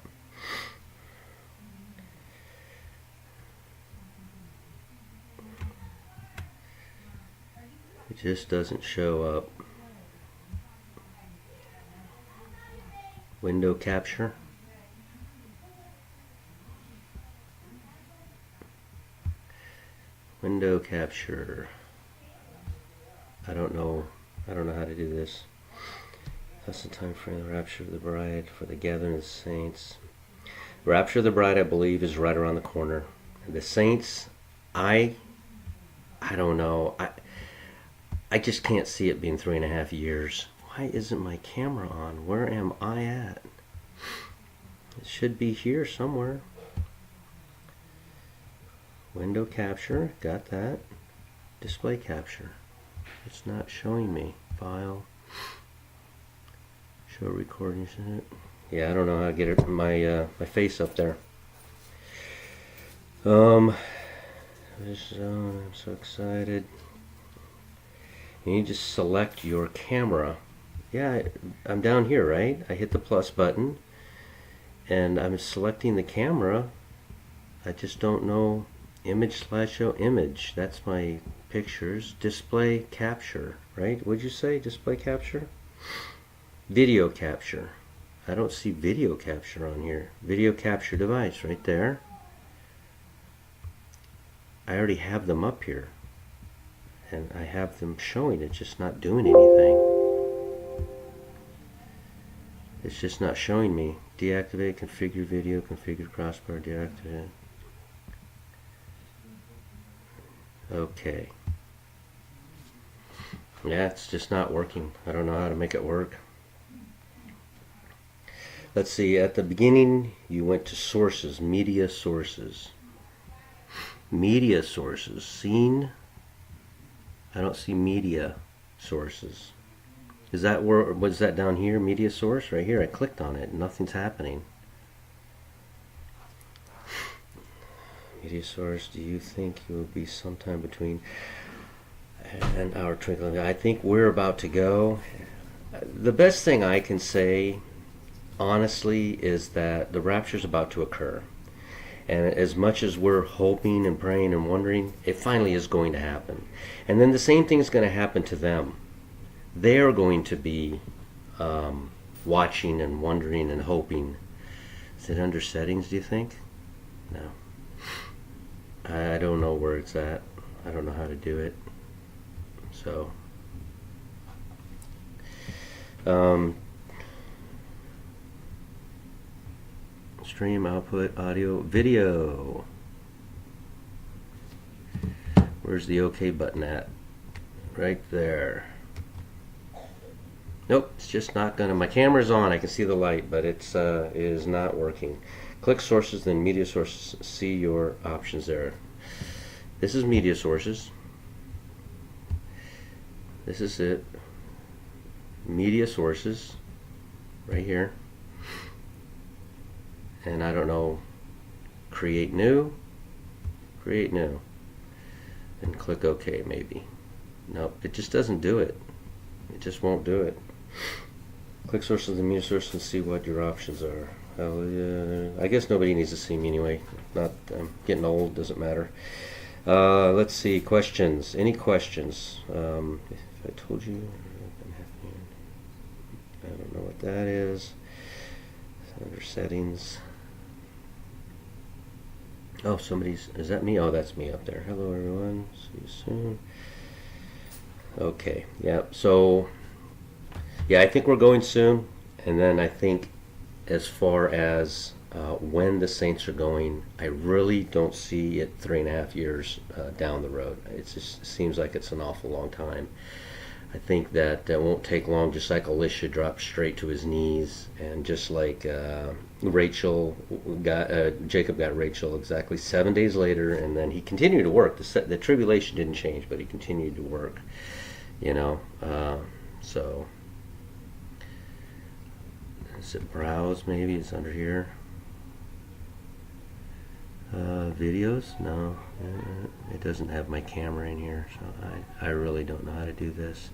It just doesn't show up. Window capture. Window capture. I don't know how to do this. That's the time frame, the rapture of the bride for the gathering of the saints. Rapture of the bride, I believe, is right around the corner. The saints, I don't know. I just can't see it being 3.5 years. Why isn't my camera on? Where am I at? It should be here somewhere. Window capture, got that. Display capture. It's not showing me. File. Show recording. Yeah, I don't know how to get it, my face up there. I'm so excited. And you just select your camera. Yeah, I'm down here, right? I hit the plus button and I'm selecting the camera. I just don't know. Image/show image. That's my pictures. Display capture, right? What'd you say? Display capture? Video capture. I don't see video capture on here. Video capture device right there. I already have them up here. And I have them showing. It's just not doing anything. It's just not showing me. Deactivate, configure video, configure crossbar, deactivate. Okay. Yeah, it's just not working. I don't know how to make it work. Let's see, at the beginning you went to sources, media sources. Media sources, seen. I don't see media sources. Is that where, was that down here, media source? Right here, I clicked on it and nothing's happening. Media source, do you think it will be sometime between an hour twinkling? I think we're about to go. The best thing I can say, honestly, is that the rapture is about to occur. And as much as we're hoping and praying and wondering, it finally is going to happen. And then the same thing is going to happen to them. They're going to be watching and wondering and hoping. Is it under settings, do you think? No. I don't know where it's at. I don't know how to do it. So, stream output audio video. Where's the OK button at? Right there. Nope, it's just not gonna. My camera's on. I can see the light, but it is not working. Click sources, then media sources. See your options there. This is media sources. This is it. Media sources, right here. And I don't know. Create new. Create new. And click OK, maybe. Nope, it just doesn't do it. It just won't do it. Click sources, the media source, and see what your options are. I guess nobody needs to see me anyway. Not I'm getting old, doesn't matter. Let's see, questions. Any questions? If I told you, I don't know what that is. It's under settings. Oh, is that me? Oh, that's me up there. Hello, everyone. See you soon. Okay, yeah, so, yeah, I think we're going soon. And then I think as far as when the Saints are going, I really don't see it 3.5 years down the road. It just seems like it's an awful long time. I think that it won't take long, just like Elisha dropped straight to his knees, and just like Jacob got Rachel exactly 7 days later, and then he continued to work. The tribulation didn't change, but he continued to work, you know. So, is it browse maybe? It's under here. Videos? No, it doesn't have my camera in here, so I really don't know how to do this.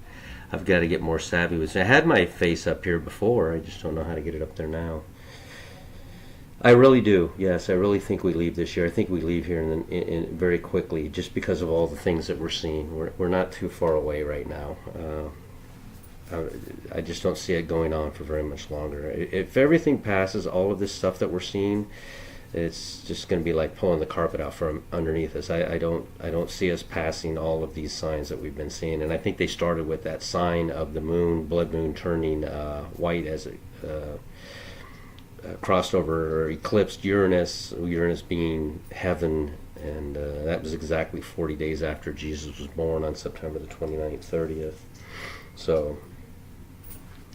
I've got to get more savvy with it. I had my face up here before, I just don't know how to get it up there now. I really do, yes, I really think we leave this year. I think we leave here in very quickly, just because of all the things that we're seeing. We're not too far away right now. I just don't see it going on for very much longer. If everything passes, all of this stuff that we're seeing, it's just going to be like pulling the carpet out from underneath us. I don't see us passing all of these signs that we've been seeing, and I think they started with that sign of the moon, blood moon, turning white as it crossed over or eclipsed Uranus. Uranus being heaven, and that was exactly 40 days after Jesus was born on September the 29th, 30th. So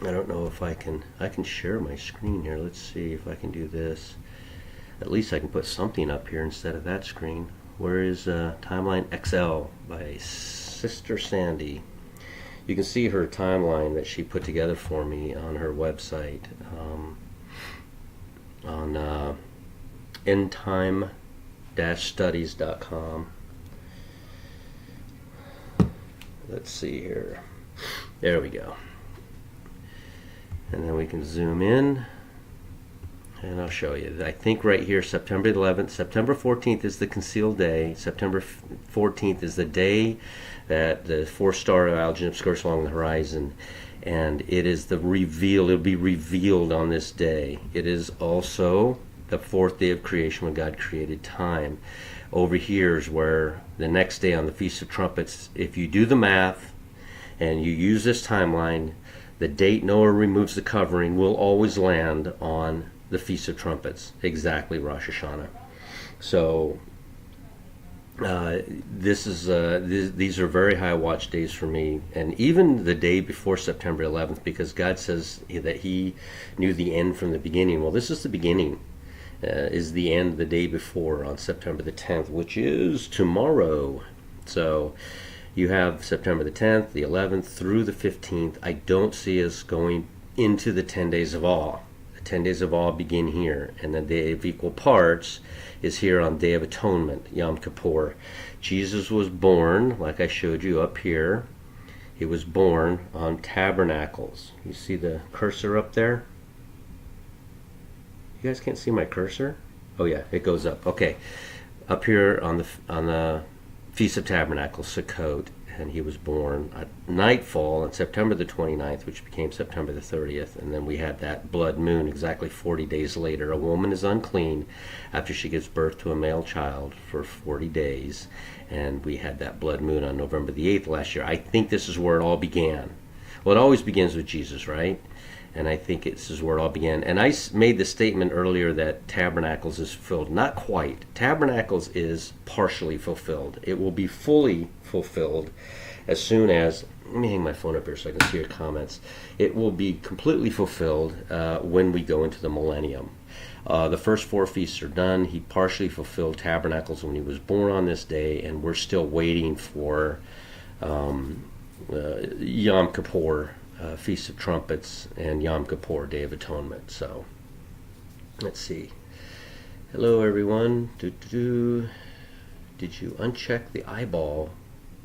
I don't know if I can share my screen here. Let's see if I can do this. At least I can put something up here instead of that screen. Where is Timeline XL by Sister Sandy? You can see her timeline that she put together for me on her website, on endtime-studies.com. Let's see here. There we go. And then we can zoom in. And I'll show you. I think right here, September 11th, September 14th is the concealed day. September 14th is the day that the fourth star of Algin skirts along the horizon. And it is the reveal. It'll be revealed on this day. It is also the fourth day of creation when God created time. Over here is where the next day on the Feast of Trumpets, if you do the math and you use this timeline, the date Noah removes the covering will always land on the Feast of Trumpets, exactly Rosh Hashanah. So these are very high watch days for me, and even the day before September 11th, because God says that He knew the end from the beginning. Well, this is the beginning, is the end the day before on September the 10th, which is tomorrow. So you have September the 10th, the 11th, through the 15th. I don't see us going into the 10 days of awe. 10 days of awe begin here, and the day of equal parts is here on Day of Atonement, Yom Kippur. Jesus was born, like I showed you up here. He was born on tabernacles. You see the cursor up there? You guys can't see my cursor? Oh yeah, it goes up. Okay, up here on the Feast of Tabernacles, Sukkot, and he was born at nightfall on September the 29th, which became September the 30th, and then we had that blood moon exactly 40 days later. A woman is unclean after she gives birth to a male child for 40 days, and we had that blood moon on November the 8th last year. I think this is where it all began. Well, it always begins with Jesus, right? And I think this is where it all began. And I made the statement earlier that Tabernacles is fulfilled. Not quite. Tabernacles is partially fulfilled. It will be fully fulfilled as soon as, let me hang my phone up here so I can see your comments. It will be completely fulfilled when we go into the millennium. The first four feasts are done. He partially fulfilled Tabernacles when he was born on this day, and we're still waiting for Yom Kippur, Feast of Trumpets, and Yom Kippur, Day of Atonement. So, let's see. Hello, everyone. Did you uncheck the eyeball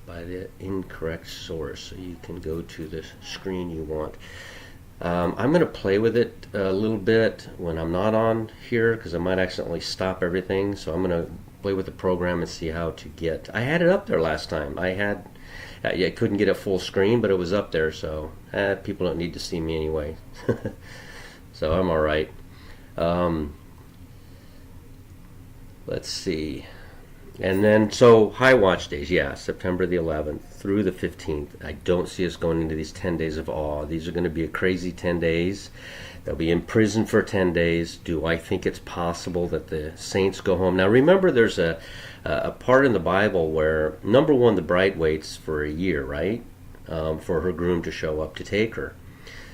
by the incorrect source so you can go to the screen you want? I'm going to play with it a little bit when I'm not on here because I might accidentally stop everything. So I'm going to play with the program and see how to get. I had it up there last time. I couldn't get it full screen, but it was up there, so people don't need to see me anyway. So I'm all right. Let's see. And then, so high watch days, yeah, September the 11th through the 15th. I don't see us going into these 10 days of awe. These are going to be a crazy 10 days. They'll be in prison for 10 days. Do I think it's possible that the saints go home? Now, remember, there's a part in the Bible where, number one, the bride waits for a year, right, for her groom to show up to take her.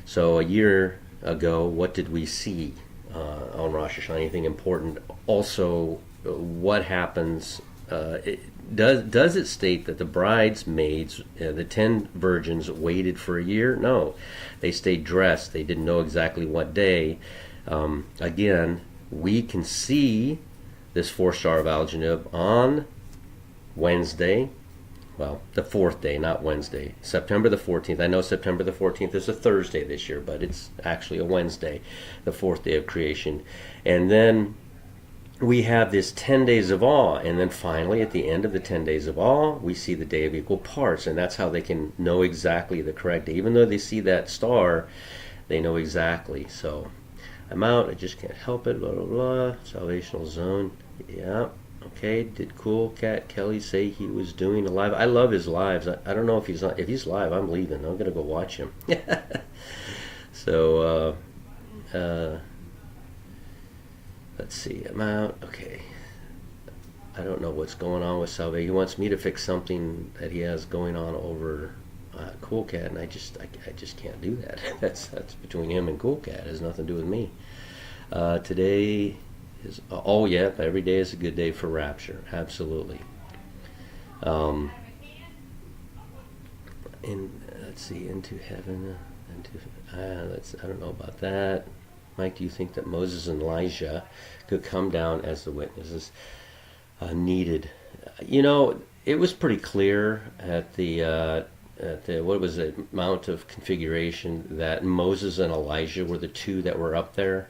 So a year ago, what did we see on Rosh Hashanah? Anything important? Also, what happens? Does it state that the bridesmaids, the 10 virgins, waited for a year? No. They stayed dressed. They didn't know exactly what day. Again, we can see this fourth star of Aljanub on Wednesday. Well, the fourth day, not Wednesday. September the 14th. I know September the 14th is a Thursday this year, but it's actually a Wednesday, the fourth day of creation. And then we have this 10 days of awe, and then finally at the end of the 10 days of awe, we see the day of equal parts, and that's how they can know exactly the correct day. Even though they see that star, they know exactly. So I'm out. I just can't help it. Blah blah blah. Salvational zone. Yeah. Okay. Did Cool Cat Kelly say he was doing a live? I love his lives. I don't know if he's live. I'm leaving. I'm gonna go watch him. So let's see. I'm out. Okay. I don't know what's going on with Salve. He wants me to fix something that he has going on over Cool Cat, and I just can't do that. That's between him and Cool Cat. It has nothing to do with me. Today is every day is a good day for rapture. Absolutely. And let's see, into heaven. I don't know about that. Mike, do you think that Moses and Elijah could come down as the witnesses needed? It was pretty clear at the Mount of Configuration that Moses and Elijah were the two that were up there.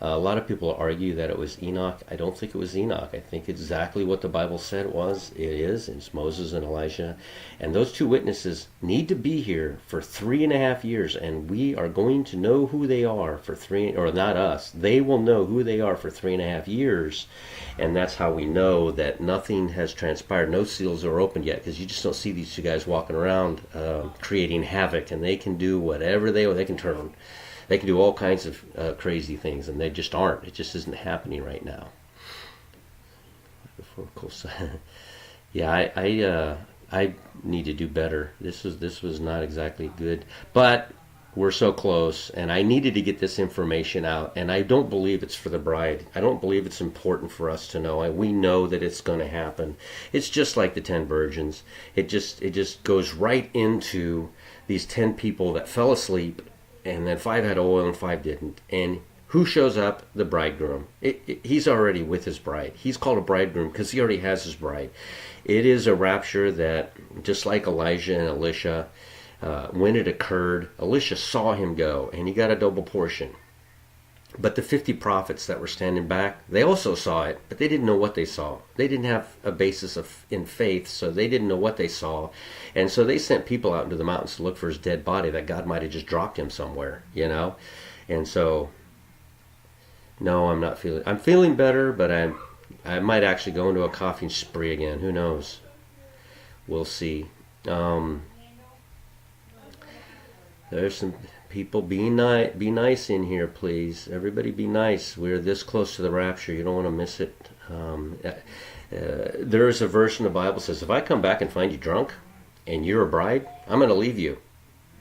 A lot of people argue that it was Enoch. I don't think it was Enoch. I think exactly what the Bible said it was. It's Moses and Elijah. And those two witnesses need to be here for 3.5 years, and we are going to know who they are for not us. They will know who they are for 3.5 years. And that's how we know that nothing has transpired. No seals are opened yet, because you just don't see these two guys walking around creating havoc, and they can do whatever they can turn. They can do all kinds of crazy things, and they just aren't. It just isn't happening right now. Yeah, I need to do better. This was not exactly good, but we're so close, and I needed to get this information out. And I don't believe it's for the bride. I don't believe it's important for us to know. We know that it's going to happen. It's just like the 10 virgins. It just goes right into these 10 people that fell asleep. And then 5 had oil and 5 didn't. And who shows up? The bridegroom. He's already with his bride. He's called a bridegroom because he already has his bride. It is a rapture that, just like Elijah and Elisha, when it occurred, Elisha saw him go, and he got a double portion. But the 50 prophets that were standing back, they also saw it, but they didn't know what they saw. They didn't have a basis in faith, so they didn't know what they saw. And so they sent people out into the mountains to look for his dead body that God might have just dropped him somewhere, And so, no, I'm feeling better, but I might actually go into a coughing spree again. Who knows? We'll see. There's some people, be nice in here, please. Everybody be nice. We're this close to the rapture. You don't want to miss it. There is a verse in the Bible that says, if I come back and find you drunk and you're a bride, I'm going to leave you.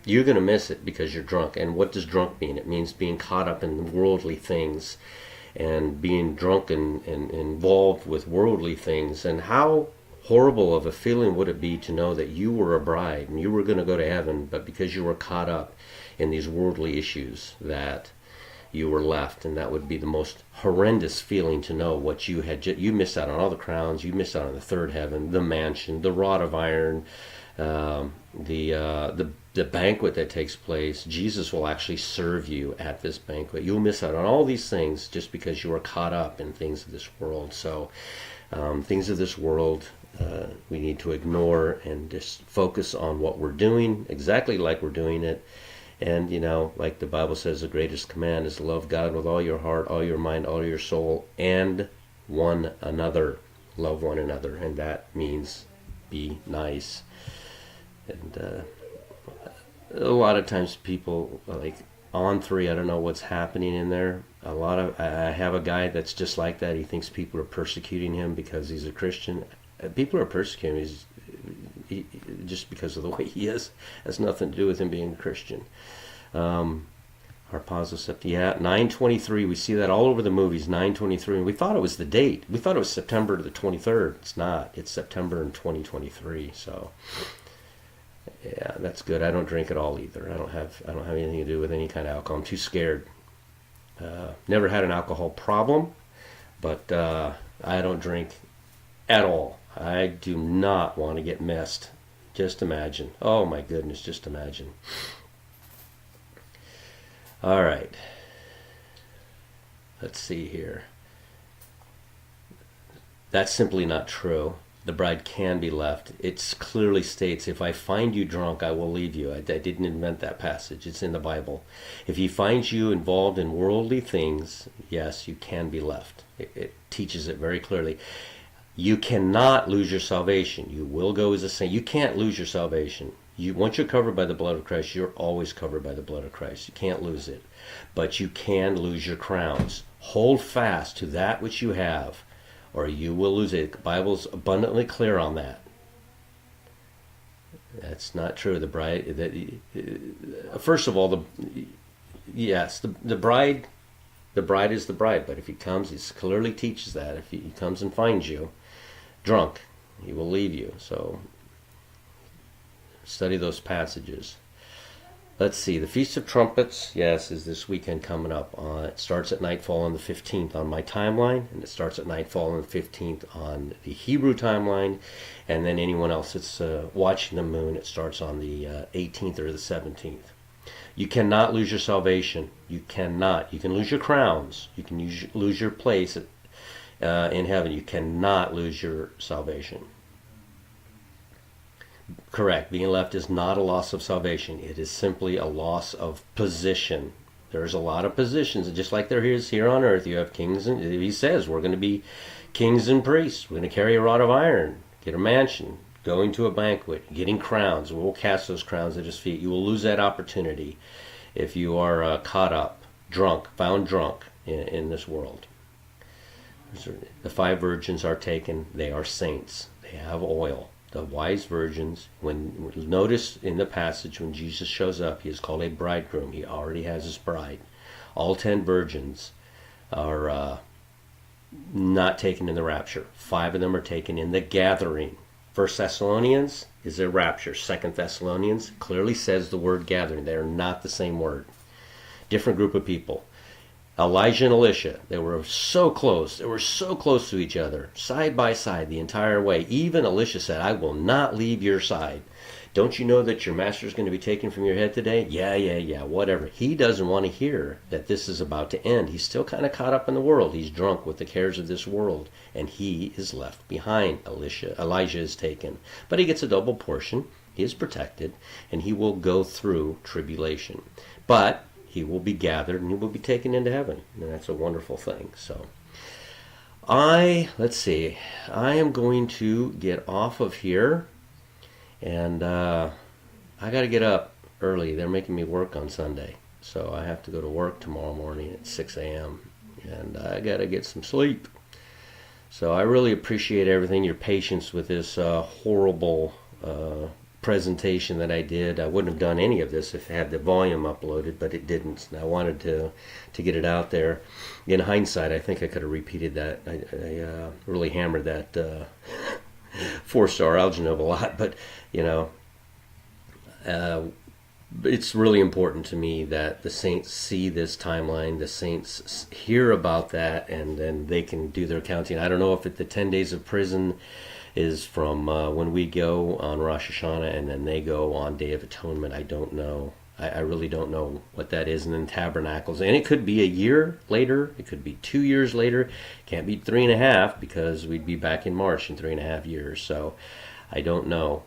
You're going to miss it because you're drunk. And what does drunk mean? It means being caught up in worldly things and being drunk and involved with worldly things. And how horrible of a feeling would it be to know that you were a bride and you were going to go to heaven, but because you were caught up in these worldly issues that you were left. And that would be the most horrendous feeling, to know what you had. You missed out on all the crowns. You missed out on the third heaven, the mansion, the rod of iron, the banquet that takes place. Jesus will actually serve you at this banquet. You'll miss out on all these things just because you were caught up in things of this world. So things of this world we need to ignore and just focus on what we're doing, exactly like we're doing it. And, like the Bible says, the greatest command is to love God with all your heart, all your mind, all your soul, and one another. Love one another, and that means be nice. And a lot of times people, like on 3, I don't know what's happening in there. I have a guy that's just like that. He thinks people are persecuting him because he's a Christian. People are persecuting him just because of the way he is. It has nothing to do with him being a Christian. Harpazo sept. Yeah, 9/23. We see that all over the movies. 9/23. And we thought it was the date. We thought it was September the 23rd. It's not. It's September in 2023. So yeah, that's good. I don't drink at all either. I don't have anything to do with any kind of alcohol. I'm too scared. Never had an alcohol problem, but I don't drink at all. I do not want to get messed. Just imagine. Oh my goodness, just imagine. All right. Let's see here. That's simply not true. The bride can be left. It clearly states, if I find you drunk, I will leave you. I didn't invent that passage. It's in the Bible. If he finds you involved in worldly things, yes, you can be left. It teaches it very clearly. You cannot lose your salvation. You will go as a saint. You can't lose your salvation. Once you're covered by the blood of Christ, you're always covered by the blood of Christ. You can't lose it. But you can lose your crowns. Hold fast to that which you have, or you will lose it. The Bible's abundantly clear on that. That's not true. The bride, first of all, the bride is the bride. But if he comes, he clearly teaches that. If he comes and finds you drunk, he will leave you. So study those passages. Let's see. The Feast of Trumpets, yes, is this weekend coming up. It starts at nightfall on the 15th on my timeline, and it starts at nightfall on the 15th on the Hebrew timeline. And then anyone else that's watching the moon, it starts on the 18th or the 17th. You cannot lose your salvation. You cannot. You can lose your crowns. You can lose your place in heaven. You cannot lose your salvation. Correct. Being left is not a loss of salvation. It is simply a loss of position. There's a lot of positions, just like there is here on earth. You have kings, and he says we're going to be kings and priests. We're going to carry a rod of iron, get a mansion, going to a banquet, getting crowns. We'll cast those crowns at his feet. You will lose that opportunity if you are caught up, found drunk in this world. The 5 virgins are taken. They are saints. They have oil. The wise virgins, notice in the passage when Jesus shows up, he is called a bridegroom. He already has his bride. All 10 virgins are not taken in the rapture. 5 of them are taken in the gathering. 1 Thessalonians is a rapture. 2 Thessalonians clearly says the word gathering. They are not the same word. Different group of people. Elijah and Elisha, they were so close. They were so close to each other, side by side the entire way. Even Elisha said, I will not leave your side. Don't you know that your master is going to be taken from your head today? Yeah, whatever. He doesn't want to hear that this is about to end. He's still kind of caught up in the world. He's drunk with the cares of this world, and he is left behind. Elijah is taken. But he gets a double portion. He is protected, and he will go through tribulation. But he will be gathered and he will be taken into heaven. And that's a wonderful thing. So let's see. I am going to get off of here. And I got to get up early. They're making me work on Sunday. So I have to go to work tomorrow morning at 6 a.m. And I got to get some sleep. So I really appreciate everything, your patience with this horrible presentation that I did. I wouldn't have done any of this if I had the volume uploaded, but it didn't. And I wanted to get it out there. In hindsight, I think I could have repeated that. I really hammered that 4-star alginov a lot, but it's really important to me that the saints see this timeline, the saints hear about that, and then they can do their counting. I don't know if the 10 days of prison is from when we go on Rosh Hashanah and then they go on Day of Atonement. I don't know. I really don't know what that is. And then Tabernacles. And it could be a year later. It could be 2 years later. Can't be 3.5 because we'd be back in March in 3.5 years. So I don't know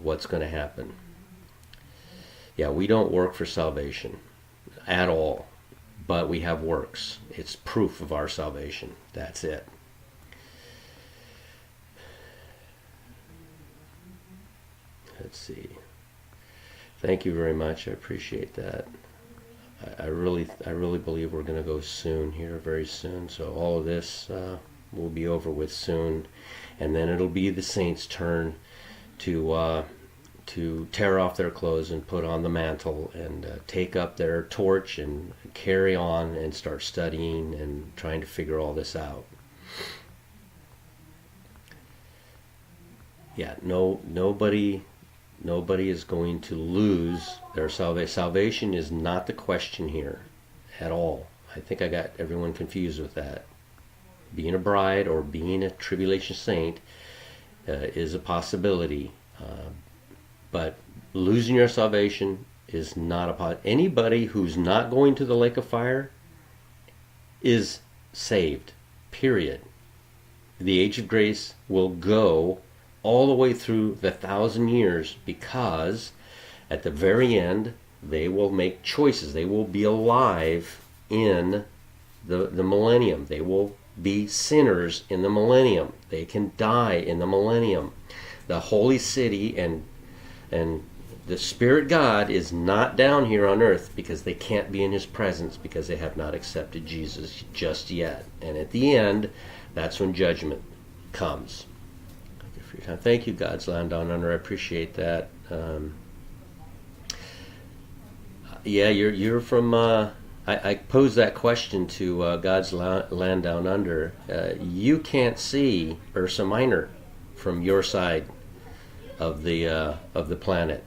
what's going to happen. Yeah, we don't work for salvation at all. But we have works. It's proof of our salvation. That's it. Let's see. Thank you very much. I appreciate that. I really believe we're going to go soon here, very soon. So all of this will be over with soon, and then it'll be the saints' turn to tear off their clothes and put on the mantle and take up their torch and carry on and start studying and trying to figure all this out. Yeah, nobody is going to lose their salvation. Salvation is not the question here at all. I think I got everyone confused with that. Being a bride or being a tribulation saint is a possibility, but losing your salvation is not a possibility. Anybody who's not going to the lake of fire is saved, period. the age of grace will go all the way through the 1,000 years, because at the very end they will make choices. They will be alive in the millennium. They will be sinners in the millennium. They can die in the millennium. The holy city and the Spirit God is not down here on earth, because they can't be in his presence, because they have not accepted Jesus just yet. And at the end, that's when judgment comes. Thank you for your time. Thank you, God's Land Down Under. I appreciate that. Yeah, you're from. I posed that question to God's Land Down Under. You can't see Ursa Minor from your side of the planet,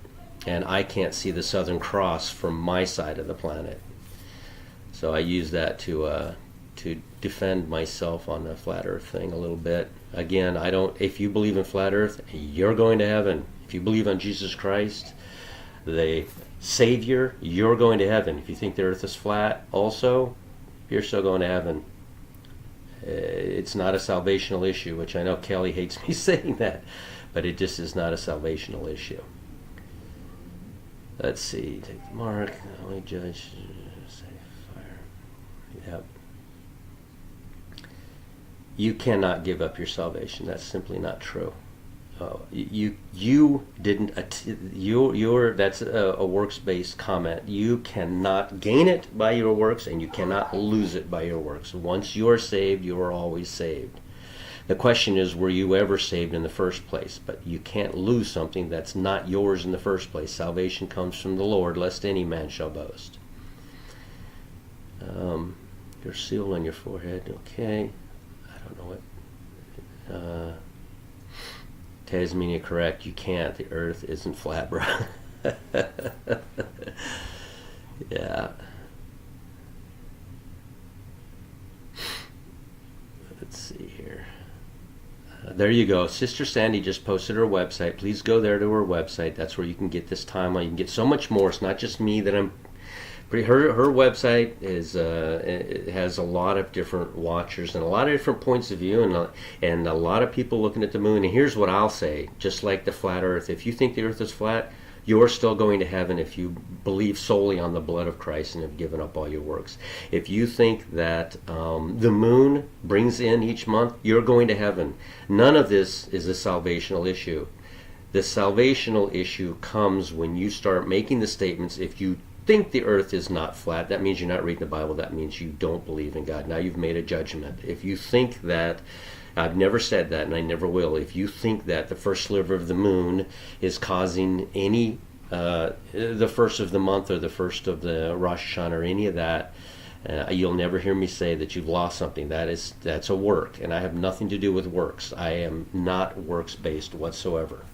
and I can't see the Southern Cross from my side of the planet. So I use that to defend myself on the flat Earth thing a little bit. Again, I don't. If you believe in flat Earth, you're going to heaven. If you believe on Jesus Christ, the Savior, you're going to heaven. If you think the Earth is flat, also, you're still going to heaven. It's not a salvational issue, which I know Kelly hates me saying that, but it just is not a salvational issue. Let's see. Take the mark. Only judge. Say fire. Yep. You cannot give up your salvation. That's simply not true. You didn't. That's a works-based comment. You cannot gain it by your works, and you cannot lose it by your works. Once you are saved, you are always saved. The question is, were you ever saved in the first place? But you can't lose something that's not yours in the first place. Salvation comes from the Lord, lest any man shall boast. You're sealed on your forehead. Okay. I don't know what. Tasmania, correct. You can't. The Earth isn't flat, bro. Yeah. Let's see here. There you go. Sister Sandy just posted her website. Please go there to her website. That's where you can get this timeline. You can get so much more. It's not just me that I'm. Her website is it has a lot of different watchers and a lot of different points of view, and a lot of people looking at the moon. And here's what I'll say: just like the flat Earth, if you think the Earth is flat, you're still going to heaven if you believe solely on the blood of Christ and have given up all your works. If you think that the moon brings in each month, you're going to heaven. None of this is a salvational issue. The salvational issue comes when you start making the statements. If you think the Earth is not flat, that means you're not reading the Bible. That means you don't believe in God. Now you've made a judgment. If you think that, I've never said that, and I never will. If you think that the first sliver of the moon is causing any, the first of the month or the first of the Rosh Hashanah or any of that, you'll never hear me say that you've lost something. That's a work, and I have nothing to do with works. I am not works-based whatsoever.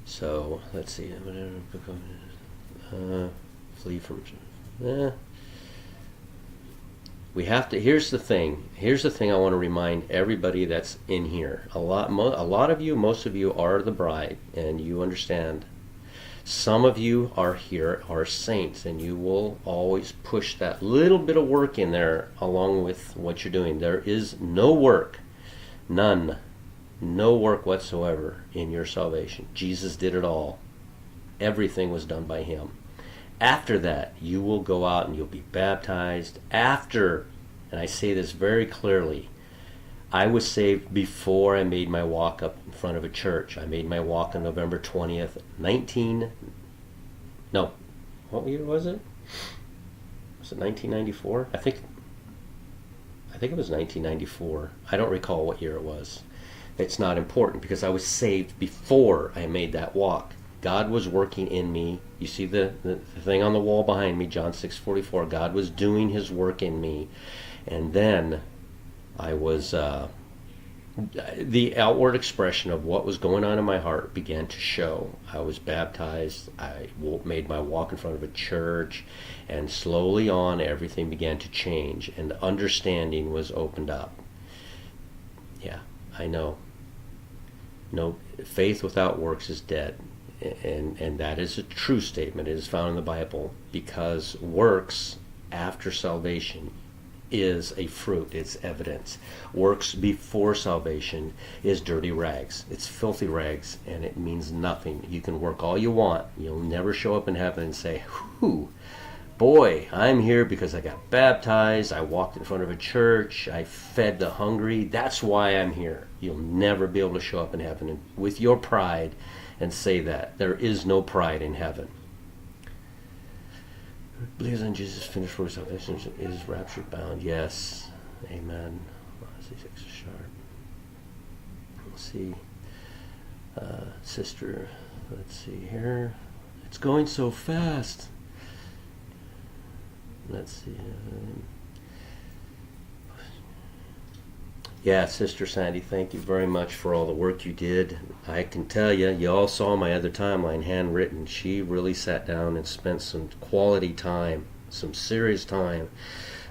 So let's see. Flee from. We have to. Here's the thing. Here's the thing I want to remind everybody that's in here. A lot of you, most of you are the bride, and you understand. Some of you are here, are saints, and you will always push that little bit of work in there along with what you're doing. There is no work, none. No work whatsoever in your salvation. Jesus did it all. Everything was done by him. After that, you will go out and you'll be baptized. After, and I say this very clearly, I was saved before I made my walk up in front of a church. I made my walk on November 20th, what year was it? Was it 1994? I think it was 1994. I don't recall what year it was. It's not important, because I was saved before I made that walk. God was working in me. You see the thing on the wall behind me, John 6:44. God was doing his work in me. And then I was, the outward expression of what was going on in my heart began to show. I was baptized. I made my walk in front of a church. And slowly on, everything began to change. And understanding was opened up. Yeah, I know. No, faith without works is dead, and that is a true statement. It is found in the Bible, because works after salvation is a fruit, it's evidence. Works before salvation is dirty rags. It's filthy rags, and it means nothing. You can work all you want. You'll never show up in heaven and say, whew, boy, I'm here because I got baptized, I walked in front of a church, I fed the hungry, that's why I'm here. You'll never be able to show up in heaven with your pride and say that. There is no pride in heaven. Believes on Jesus' finished work of salvation is raptured bound. Yes. Amen. C6 sharp. Let's see. Sister, let's see here. It's going so fast. Let's see. Yeah, Sister Sandy, thank you very much for all the work you did. I can tell you, you all saw my other timeline, handwritten. She really sat down and spent some quality time, some serious time,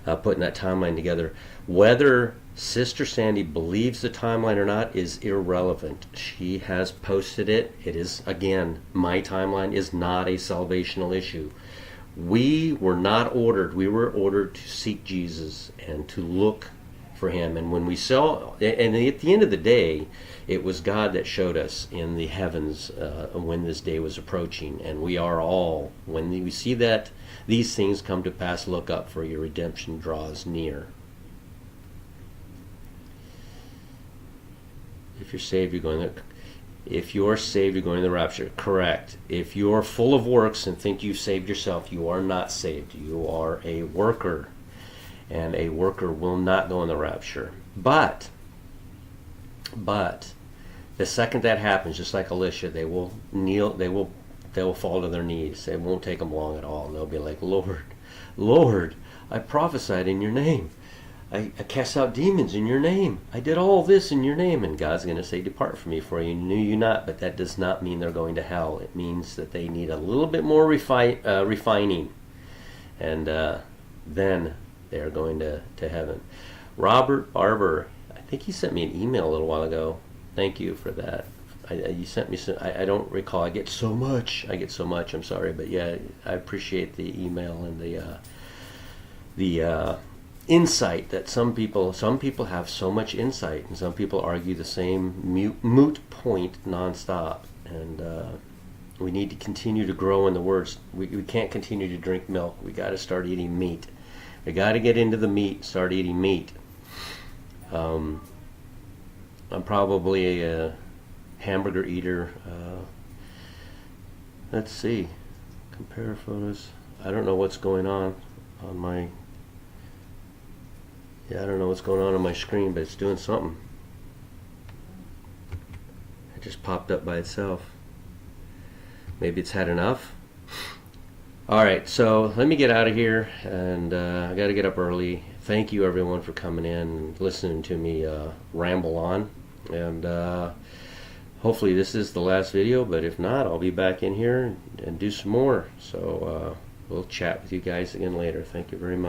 putting that timeline together. Whether Sister Sandy believes the timeline or not is irrelevant. She has posted it. It is, again, my timeline is not a salvational issue. We were not ordered. We were ordered to seek Jesus and to look for him. And when we saw, and at the end of the day, it was God that showed us in the heavens when this day was approaching. And we are all, when we see that these things come to pass, look up, for your redemption draws near. If you're saved, you're going to. If you're saved, you're going to the rapture. Correct. If you're full of works and think you've saved yourself, you are not saved. You are a worker. And a worker will not go in the rapture. But the second that happens, just like Elisha, they will kneel, they will fall to their knees. It won't take them long at all. And they'll be like, Lord, I prophesied in your name. I cast out demons in your name. I did all this in your name. And God's going to say, depart from me, for I knew you not. But that does not mean they're going to hell. It means that they need a little bit more refining. And then they are going to heaven. Robert Barber, I think he sent me an email a little while ago. Thank you for that. You sent me some, I don't recall. I get so much. I'm sorry. But yeah, I appreciate the email and the insight that some people have so much insight, and some people argue the same moot point nonstop. And we need to continue to grow in the words. We can't continue to drink milk. We got to start eating meat. We got to get into the meat, start eating meat. I'm probably a hamburger eater. Let's see. Compare photos. I don't know what's going on my... Yeah, I don't know what's going on my screen, but it's doing something. It just popped up by itself. Maybe it's had enough. All right, so let me get out of here, and I got to get up early. Thank you, everyone, for coming in and listening to me ramble on. And hopefully this is the last video, but if not, I'll be back in here and do some more. So we'll chat with you guys again later. Thank you very much.